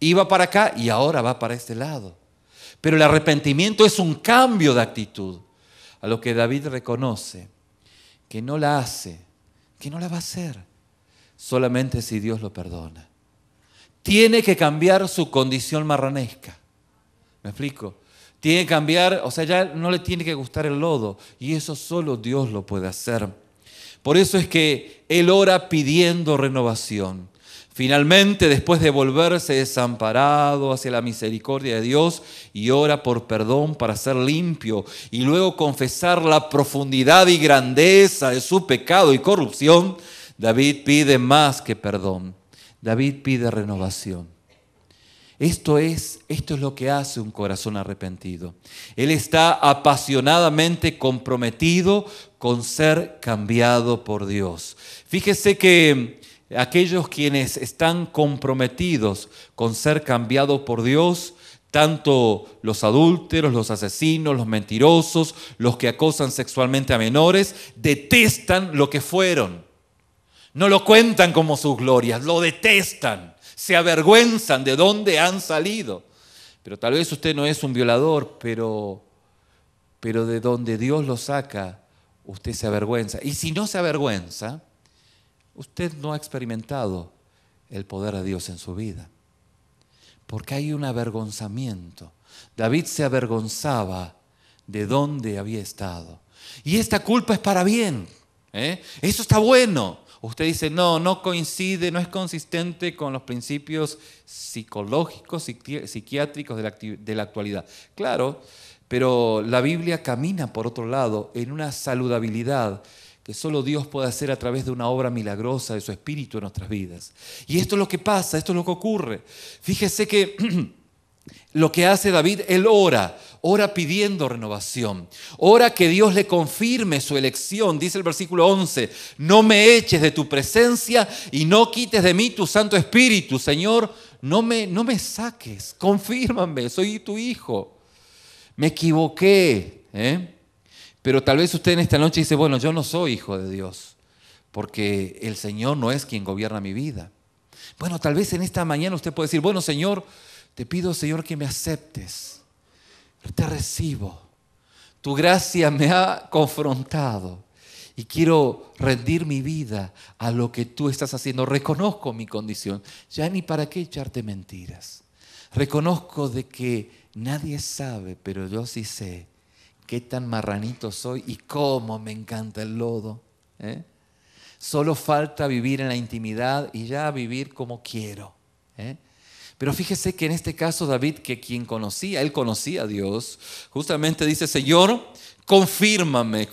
Iba para acá y ahora va para este lado. Pero el arrepentimiento es un cambio de actitud. A lo que David reconoce que no la hace, que no la va a hacer, solamente si Dios lo perdona. Tiene que cambiar su condición marranesca. ¿Me explico? Tiene que cambiar, o sea, ya no le tiene que gustar el lodo. Y eso solo Dios lo puede hacer. Por eso es que él ora pidiendo renovación. Finalmente, después de volverse desamparado hacia la misericordia de Dios y ora por perdón para ser limpio y luego confesar la profundidad y grandeza de su pecado y corrupción, David pide más que perdón. David pide renovación. Esto es lo que hace un corazón arrepentido. Él está apasionadamente comprometido con ser cambiado por Dios. Fíjese que aquellos quienes están comprometidos con ser cambiados por Dios, tanto los adúlteros, los asesinos, los mentirosos, los que acosan sexualmente a menores, detestan lo que fueron. No lo cuentan como sus glorias, lo detestan. Se avergüenzan de dónde han salido. Pero tal vez usted no es un violador, pero de donde Dios lo saca, usted se avergüenza. Y si no se avergüenza, usted no ha experimentado el poder de Dios en su vida. Porque hay un avergonzamiento. David se avergonzaba de dónde había estado. Y esta culpa es para bien. Eso está bueno. Usted dice, no coincide, no es consistente con los principios psicológicos, psiquiátricos de la actualidad. Claro, pero la Biblia camina por otro lado en una saludabilidad que solo Dios puede hacer a través de una obra milagrosa de su Espíritu en nuestras vidas. Y esto es lo que pasa, esto es lo que ocurre. Fíjese que lo que hace David, él ora pidiendo renovación. Ora que Dios le confirme su elección. Dice el versículo 11, no me eches de tu presencia y no quites de mí tu Santo Espíritu. Señor, no me saques, confírmame, soy tu hijo. Me equivoqué. Pero tal vez usted en esta noche dice, bueno, yo no soy hijo de Dios, porque el Señor no es quien gobierna mi vida. Bueno, tal vez en esta mañana usted puede decir, bueno, Señor, te pido, Señor, que me aceptes. Te recibo. Tu gracia me ha confrontado y quiero rendir mi vida a lo que tú estás haciendo. Reconozco mi condición. Ya ni para qué echarte mentiras. Reconozco de que nadie sabe, pero yo sí sé qué tan marranito soy y cómo me encanta el lodo. Solo falta vivir en la intimidad y ya vivir como quiero. Pero fíjese que en este caso David, que quien conocía, él conocía a Dios, justamente dice, Señor, confírmame.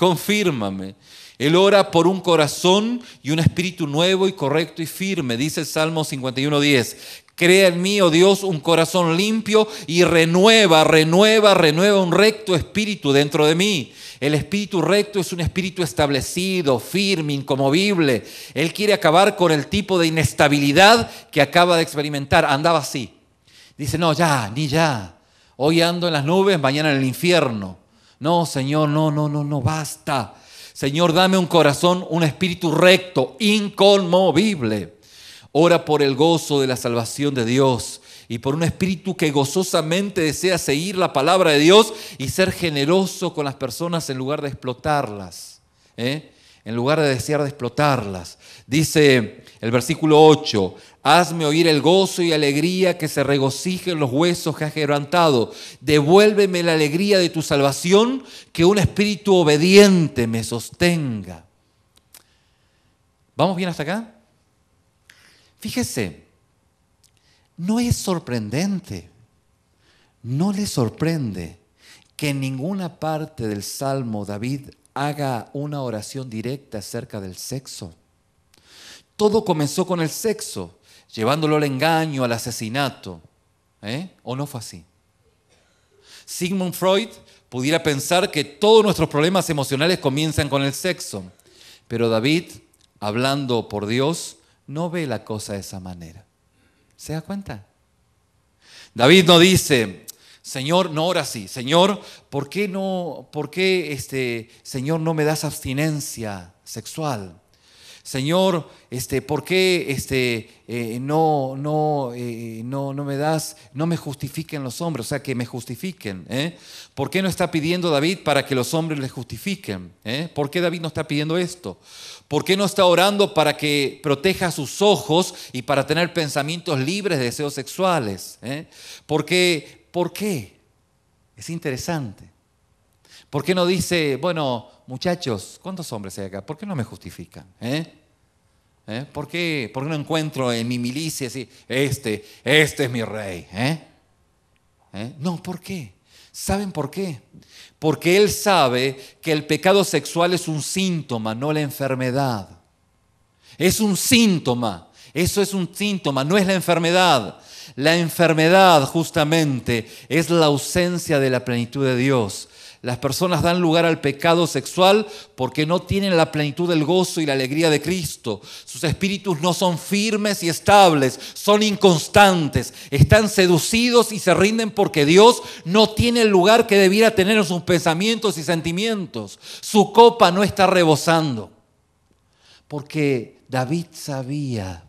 Él ora por un corazón y un espíritu nuevo y correcto y firme. Dice el Salmo 51:10, crea en mí, oh Dios, un corazón limpio y renueva un recto espíritu dentro de mí. El espíritu recto es un espíritu establecido, firme, inconmovible. Él quiere acabar con el tipo de inestabilidad que acaba de experimentar. Andaba así. Dice, no, ni ya. Hoy ando en las nubes, mañana en el infierno. No, Señor, no, basta. Señor, dame un corazón, un espíritu recto, inconmovible. Ora por el gozo de la salvación de Dios y por un espíritu que gozosamente desea seguir la palabra de Dios y ser generoso con las personas en lugar de explotarlas. En lugar de desear de explotarlas. Dice el versículo 8, hazme oír el gozo y alegría que se regocijen los huesos que has quebrantado. Devuélveme la alegría de tu salvación, que un espíritu obediente me sostenga. ¿Vamos bien hasta acá? Fíjese, no es sorprendente, no le sorprende que en ninguna parte del Salmo David haga una oración directa acerca del sexo. Todo comenzó con el sexo, llevándolo al engaño, al asesinato. ¿O no fue así? Sigmund Freud pudiera pensar que todos nuestros problemas emocionales comienzan con el sexo, pero David, hablando por Dios, no ve la cosa de esa manera. ¿Se da cuenta? David no dice, Señor, no ora así, Señor, ¿por qué Señor, no me das abstinencia sexual? Señor, ¿por qué no me das, no me justifiquen los hombres? O sea, que me justifiquen. ¿Por qué no está pidiendo David para que los hombres le justifiquen? ¿Por qué David no está pidiendo esto? ¿Por qué no está orando para que proteja sus ojos y para tener pensamientos libres de deseos sexuales? ¿Por qué? Es interesante. ¿Por qué no dice, bueno, muchachos, ¿cuántos hombres hay acá? ¿Por qué no me justifican? ¿Por qué no encuentro en mi milicia así, este es mi rey? No, ¿por qué? ¿Saben por qué? Porque él sabe que el pecado sexual es un síntoma, no la enfermedad. Es un síntoma, eso es un síntoma, no es la enfermedad. La enfermedad justamente es la ausencia de la plenitud de Dios. Las personas dan lugar al pecado sexual porque no tienen la plenitud del gozo y la alegría de Cristo. Sus espíritus no son firmes y estables, son inconstantes, están seducidos y se rinden porque Dios no tiene el lugar que debiera tener en sus pensamientos y sentimientos. Su copa no está rebosando. Porque David sabía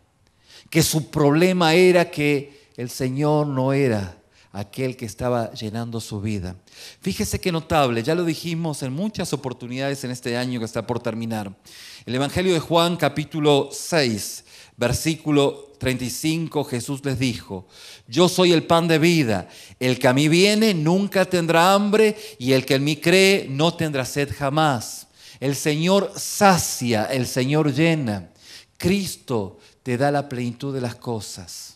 que su problema era que el Señor no era aquel que estaba llenando su vida. Fíjese qué notable, ya lo dijimos en muchas oportunidades en este año que está por terminar. El Evangelio de Juan, capítulo 6, versículo 35, Jesús les dijo, yo soy el pan de vida, el que a mí viene nunca tendrá hambre y el que en mí cree no tendrá sed jamás. El Señor sacia, el Señor llena. Cristo te da la plenitud de las cosas.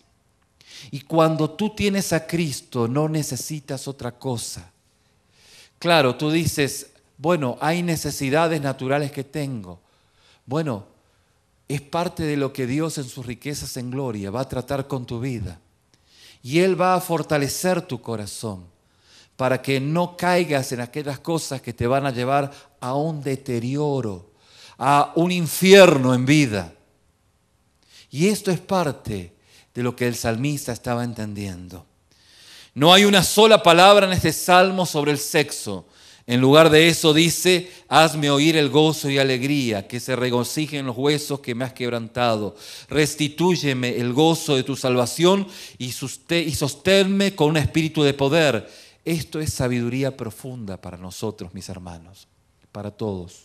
Y cuando tú tienes a Cristo, no necesitas otra cosa. Claro, tú dices, bueno, hay necesidades naturales que tengo. Bueno, es parte de lo que Dios en sus riquezas en gloria va a tratar con tu vida. Y Él va a fortalecer tu corazón para que no caigas en aquellas cosas que te van a llevar a un deterioro, a un infierno en vida. Y esto es parte de lo que el salmista estaba entendiendo. No hay una sola palabra en este salmo sobre el sexo. En lugar de eso dice, hazme oír el gozo y alegría, que se regocijen los huesos que me has quebrantado. Restitúyeme el gozo de tu salvación y sosténme con un espíritu de poder. Esto es sabiduría profunda para nosotros, mis hermanos, para todos.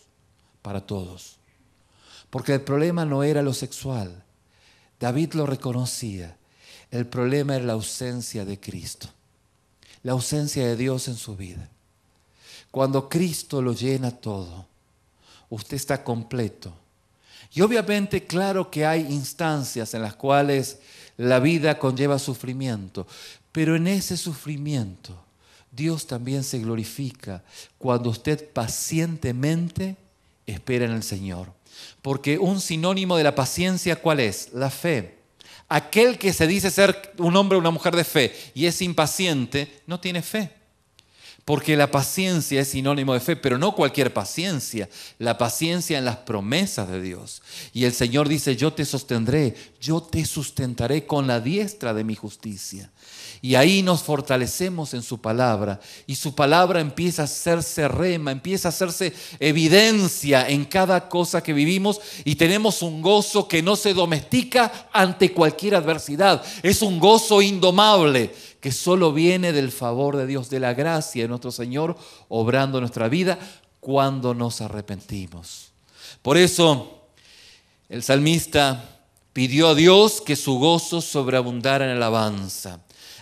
Porque el problema no era lo sexual. David lo reconocía. El problema era la ausencia de Cristo, la ausencia de Dios en su vida. Cuando Cristo lo llena todo, usted está completo. Y obviamente, claro que hay instancias en las cuales la vida conlleva sufrimiento, pero en ese sufrimiento Dios también se glorifica cuando usted pacientemente espera en el Señor. Porque un sinónimo de la paciencia, ¿cuál es? La fe. Aquel que se dice ser un hombre o una mujer de fe y es impaciente, no tiene fe. Porque la paciencia es sinónimo de fe, pero no cualquier paciencia. La paciencia en las promesas de Dios. Y el Señor dice, yo te sostendré, yo te sustentaré con la diestra de mi justicia. Y ahí nos fortalecemos en su palabra. Y su palabra empieza a hacerse rema, empieza a hacerse evidencia en cada cosa que vivimos. Y tenemos un gozo que no se domestica ante cualquier adversidad. Es un gozo indomable que solo viene del favor de Dios, de la gracia de nuestro Señor, obrando en nuestra vida cuando nos arrepentimos. Por eso el salmista pidió a Dios que su gozo sobreabundara en alabanza.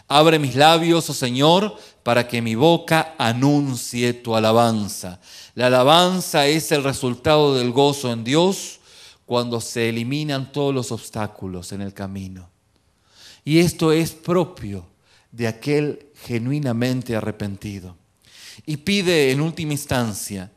Abre mis labios, oh Señor, para que mi boca anuncie tu alabanza. La alabanza es el resultado del gozo en Dios cuando se eliminan todos los obstáculos en el camino. Y esto es propio de aquel genuinamente arrepentido. Y pide en última instancia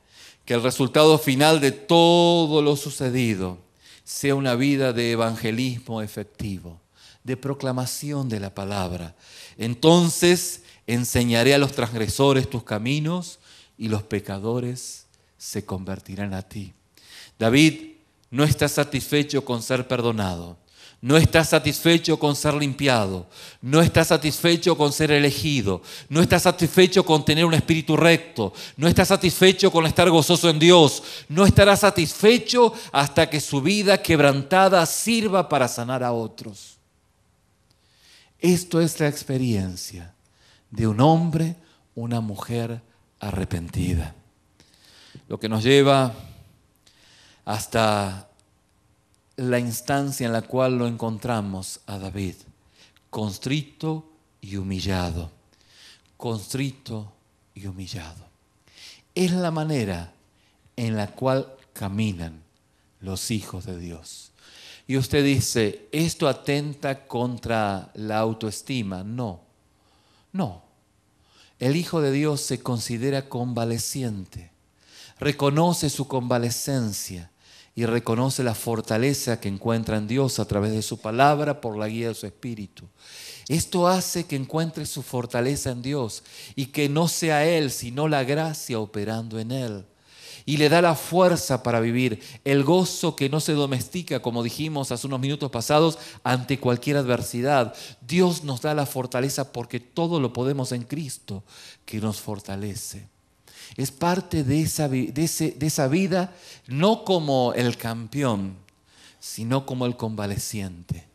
que el resultado final de todo lo sucedido sea una vida de evangelismo efectivo. de proclamación de la palabra. Entonces enseñaré a los transgresores tus caminos y los pecadores se convertirán a ti. David no está satisfecho con ser perdonado. No está satisfecho con ser limpiado, no está satisfecho con ser elegido, no está satisfecho con tener un espíritu recto, no está satisfecho con estar gozoso en Dios, no estará satisfecho hasta que su vida quebrantada sirva para sanar a otros. Esto es la experiencia de un hombre, una mujer arrepentida. Lo que nos lleva hasta la instancia en la cual lo encontramos a David, constrito y humillado. Constrito y humillado. Es la manera en la cual caminan los hijos de Dios. Y usted dice, ¿esto atenta contra la autoestima? No, no. El Hijo de Dios se considera convaleciente, reconoce su convalescencia y reconoce la fortaleza que encuentra en Dios a través de su palabra por la guía de su espíritu. Esto hace que encuentre su fortaleza en Dios y que no sea Él, sino la gracia operando en Él. Y le da la fuerza para vivir, el gozo que no se domestica, como dijimos hace unos minutos pasados, ante cualquier adversidad. Dios nos da la fortaleza porque todo lo podemos en Cristo que nos fortalece. Es parte de esa vida, no como el campeón, sino como el convaleciente.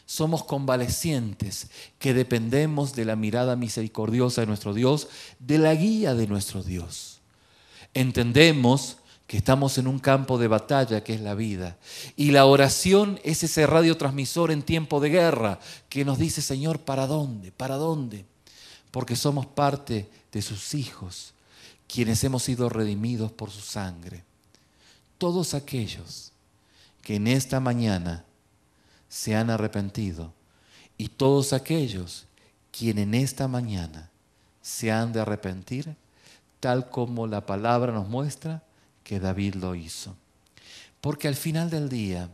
Somos convalecientes que dependemos de la mirada misericordiosa de nuestro Dios, de la guía de nuestro Dios. Entendemos que estamos en un campo de batalla que es la vida. Y la oración es ese radiotransmisor en tiempo de guerra que nos dice, Señor, ¿para dónde? ¿Para dónde? Porque somos parte de sus hijos, quienes hemos sido redimidos por su sangre. Todos aquellos que en esta mañana se han arrepentido y todos aquellos quienes en esta mañana se han de arrepentir, tal como la palabra nos muestra que David lo hizo. Porque al final del día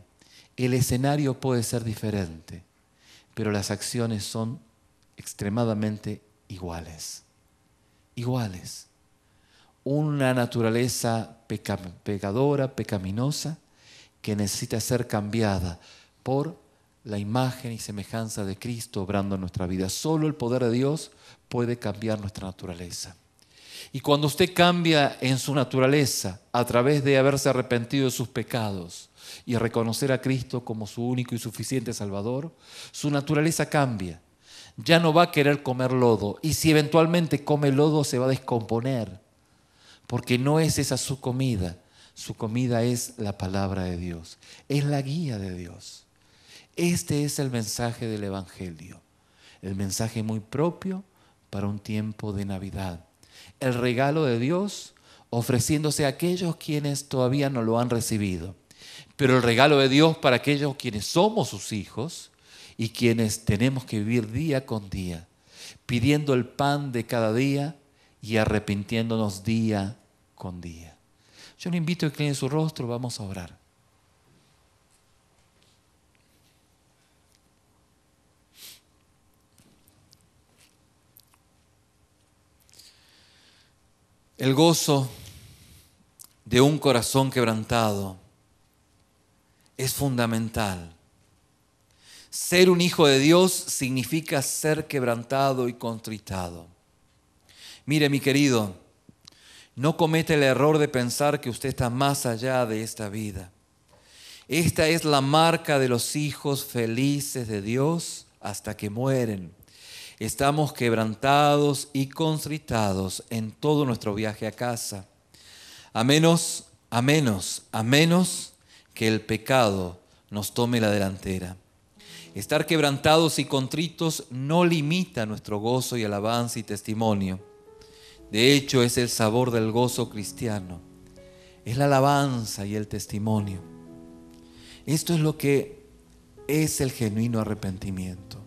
el escenario puede ser diferente, pero las acciones son extremadamente iguales. Iguales. Una naturaleza pecadora, pecaminosa, que necesita ser cambiada por la imagen y semejanza de Cristo obrando en nuestra vida. Solo el poder de Dios puede cambiar nuestra naturaleza. Y cuando usted cambia en su naturaleza a través de haberse arrepentido de sus pecados y reconocer a Cristo como su único y suficiente Salvador, su naturaleza cambia. Ya no va a querer comer lodo, y si eventualmente come lodo se va a descomponer. Porque no es esa su comida es la palabra de Dios, es la guía de Dios. Este es el mensaje del Evangelio, el mensaje muy propio para un tiempo de Navidad. El regalo de Dios ofreciéndose a aquellos quienes todavía no lo han recibido, pero el regalo de Dios para aquellos quienes somos sus hijos y quienes tenemos que vivir día con día, pidiendo el pan de cada día y arrepintiéndonos día con día. Yo le invito a que incline su rostro, vamos a orar. El gozo de un corazón quebrantado es fundamental. Ser un hijo de Dios significa ser quebrantado y contritado. Mire, mi querido, no cometa el error de pensar que usted está más allá de esta vida. Esta es la marca de los hijos felices de Dios hasta que mueren. Estamos quebrantados y contritados en todo nuestro viaje a casa. A menos que el pecado nos tome la delantera. Estar quebrantados y contritos no limita nuestro gozo y alabanza y testimonio. De hecho, es el sabor del gozo cristiano. Es la alabanza y el testimonio. Esto es lo que es el genuino arrepentimiento.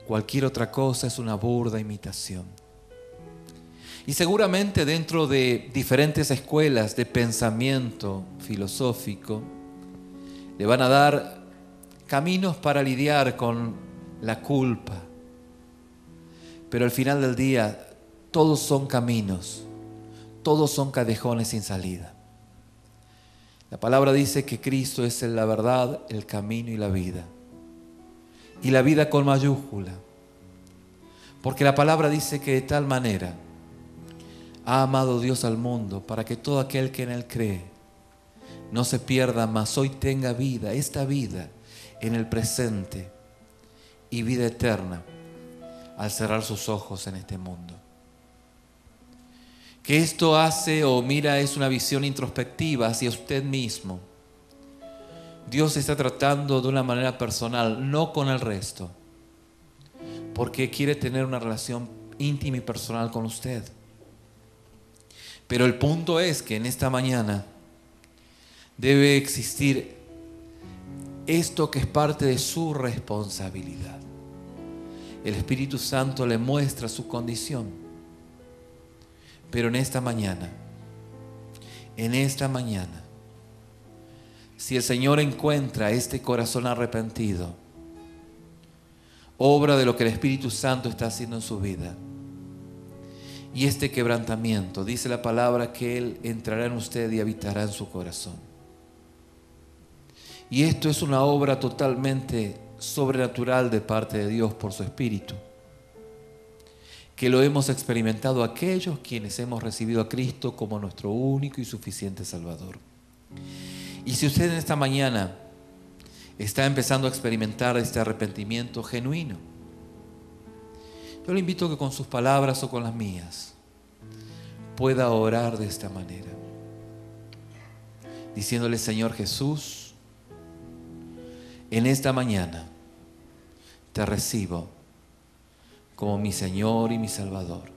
Cualquier otra cosa es una burda imitación. Y seguramente dentro de diferentes escuelas de pensamiento filosófico le van a dar caminos para lidiar con la culpa. Pero al final del día, todos son caminos, todos son callejones sin salida. La palabra dice que Cristo es la verdad, el camino y la vida. Y la vida con mayúscula. Porque la palabra dice que de tal manera ha amado Dios al mundo para que todo aquel que en Él cree no se pierda, mas hoy tenga vida, esta vida en el presente y vida eterna al cerrar sus ojos en este mundo. Que esto hace o mira es una visión introspectiva hacia usted mismo. Dios está tratando de una manera personal, no con el resto, porque quiere tener una relación íntima y personal con usted. Pero el punto es que en esta mañana debe existir esto que es parte de su responsabilidad. El Espíritu Santo le muestra su condición. Pero en esta mañana, si el Señor encuentra este corazón arrepentido, obra de lo que el Espíritu Santo está haciendo en su vida, y este quebrantamiento, dice la palabra que Él entrará en usted y habitará en su corazón. Y esto es una obra totalmente sobrenatural de parte de Dios por su Espíritu, que lo hemos experimentado aquellos quienes hemos recibido a Cristo como nuestro único y suficiente Salvador. Y si usted en esta mañana está empezando a experimentar este arrepentimiento genuino, yo le invito a que con sus palabras o con las mías pueda orar de esta manera, diciéndole: Señor Jesús, en esta mañana te recibo como mi Señor y mi Salvador.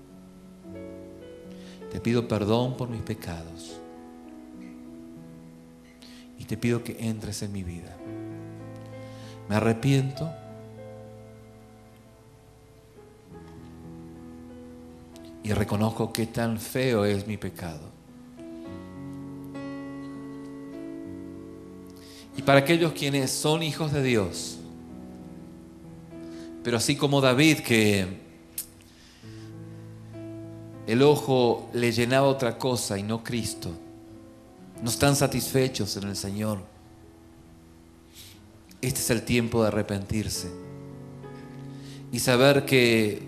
Te pido perdón por mis pecados y te pido que entres en mi vida. Me arrepiento y reconozco qué tan feo es mi pecado. Y para aquellos quienes son hijos de Dios, pero así como David, que el ojo le llenaba otra cosa y no Cristo, no están satisfechos en el Señor. Este es el tiempo de arrepentirse y saber que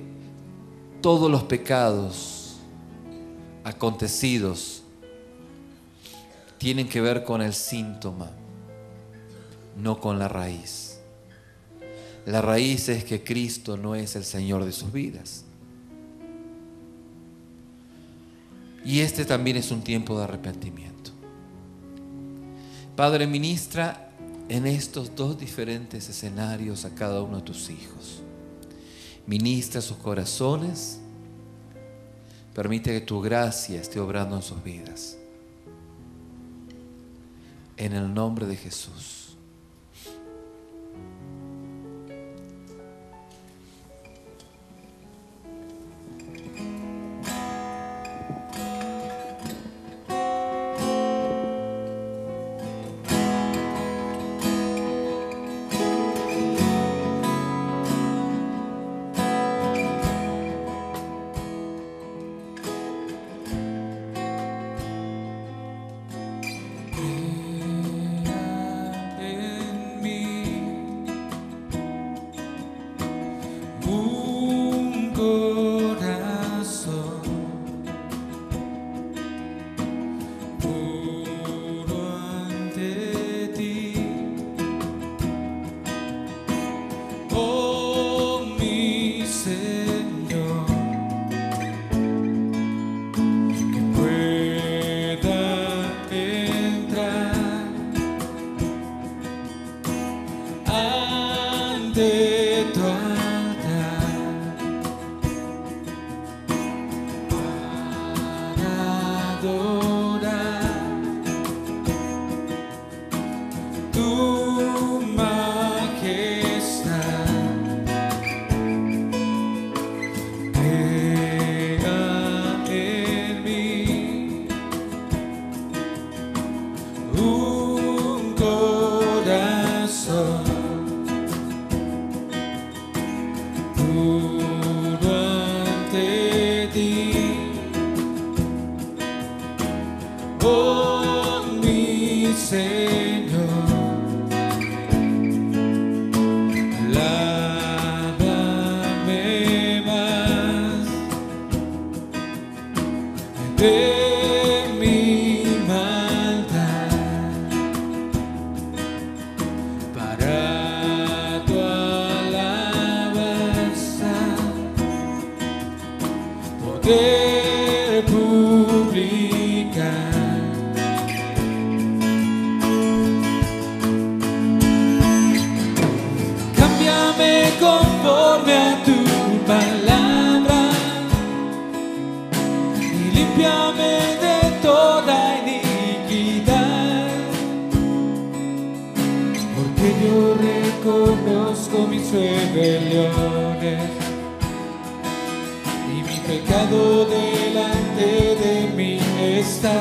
todos los pecados acontecidos tienen que ver con el síntoma, no con la raíz. La raíz es que Cristo no es el Señor de sus vidas. Y este también es un tiempo de arrepentimiento. Padre, ministra en estos dos diferentes escenarios a cada uno de tus hijos. Ministra sus corazones. Permite que tu gracia esté obrando en sus vidas. En el nombre de Jesús. Un corazón Juro ante ti, oh mi Señor, lávame más de mi maldad para tu alabanza poder publicar. Cámbiame conforme a tu palabra y límpiame de toda iniquidad, porque yo reconozco mis rebeliones y mi pecado delante de mí está.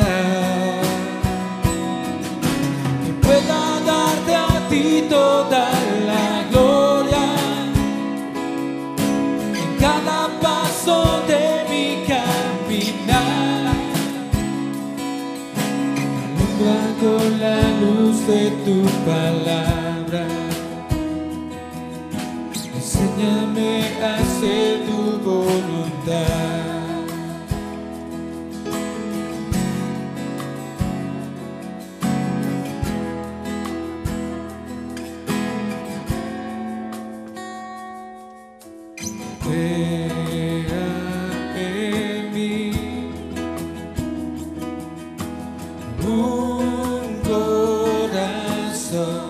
Que pueda darte a ti toda la gloria en cada paso de mi caminar. Alumbra con la luz de tu palabra, enséñame a hacer tu voluntad. Crea en mí un corazón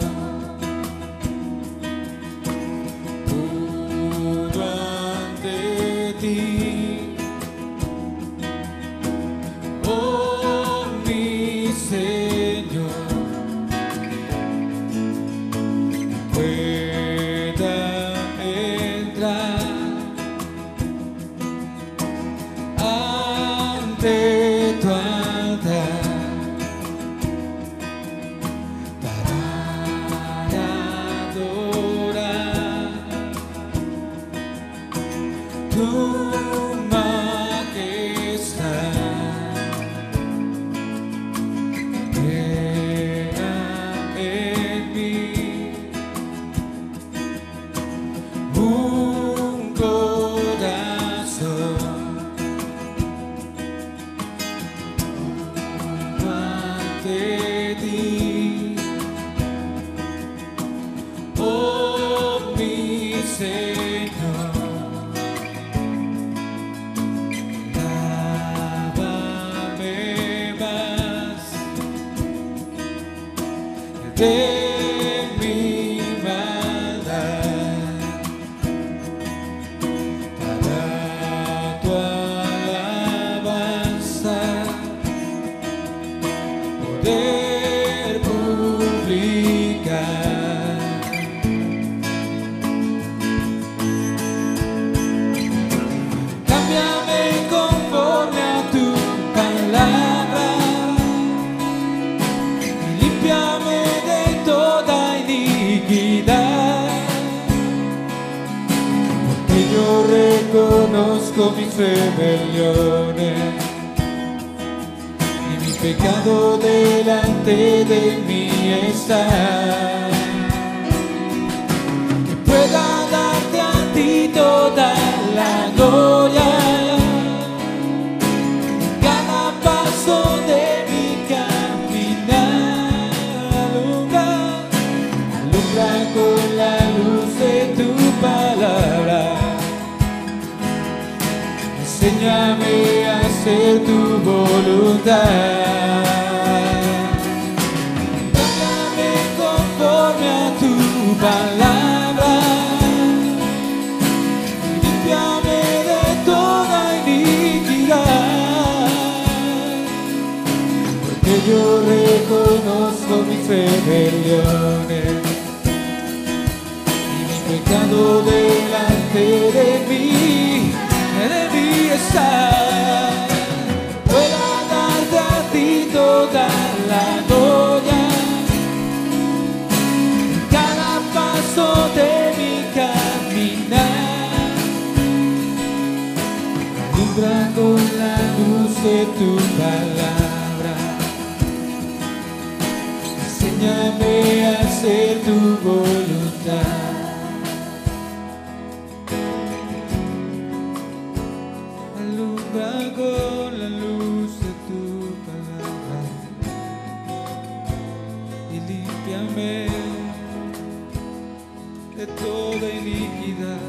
puro ante ti, oh mi Señor, pueda entrar ante tu altar para adorar tu majestad. Crea en mí un corazón ante ti, oh mi Señor, lávame más de mi maldad para tu alabanza poder publicar. Cámbiame conforme a tu palabra y límpiame de toda iniquidad, porque yo reconozco mis rebeliones y mi pecado delante de mí está. Que pueda darte a ti toda la gloria en cada paso de mi caminar. Alumbra con la luz de tu palabra, enséñame a hacer tu voluntad. Háblame conforme a tu palabra, límpiame de toda iniquidad, porque yo reconozco mis rebeliones y mi pecado delante de mí está. Pueda darte a ti toda la gloria en cada paso de mi caminar. tu palabra. Enséñame a hacer tu voluntad. Alumbra con la luz de tu palabra y límpiame de toda iniquidad,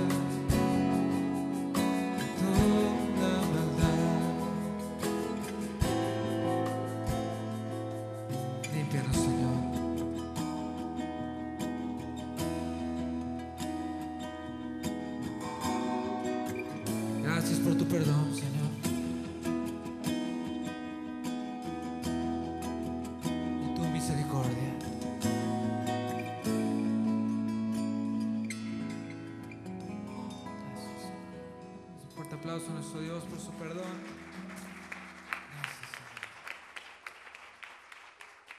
de toda maldad. Límpianos, Señor. Gracias por tu perdón, Señor. Y tu misericordia. Gracias. Un fuerte aplauso a nuestro Dios por su perdón.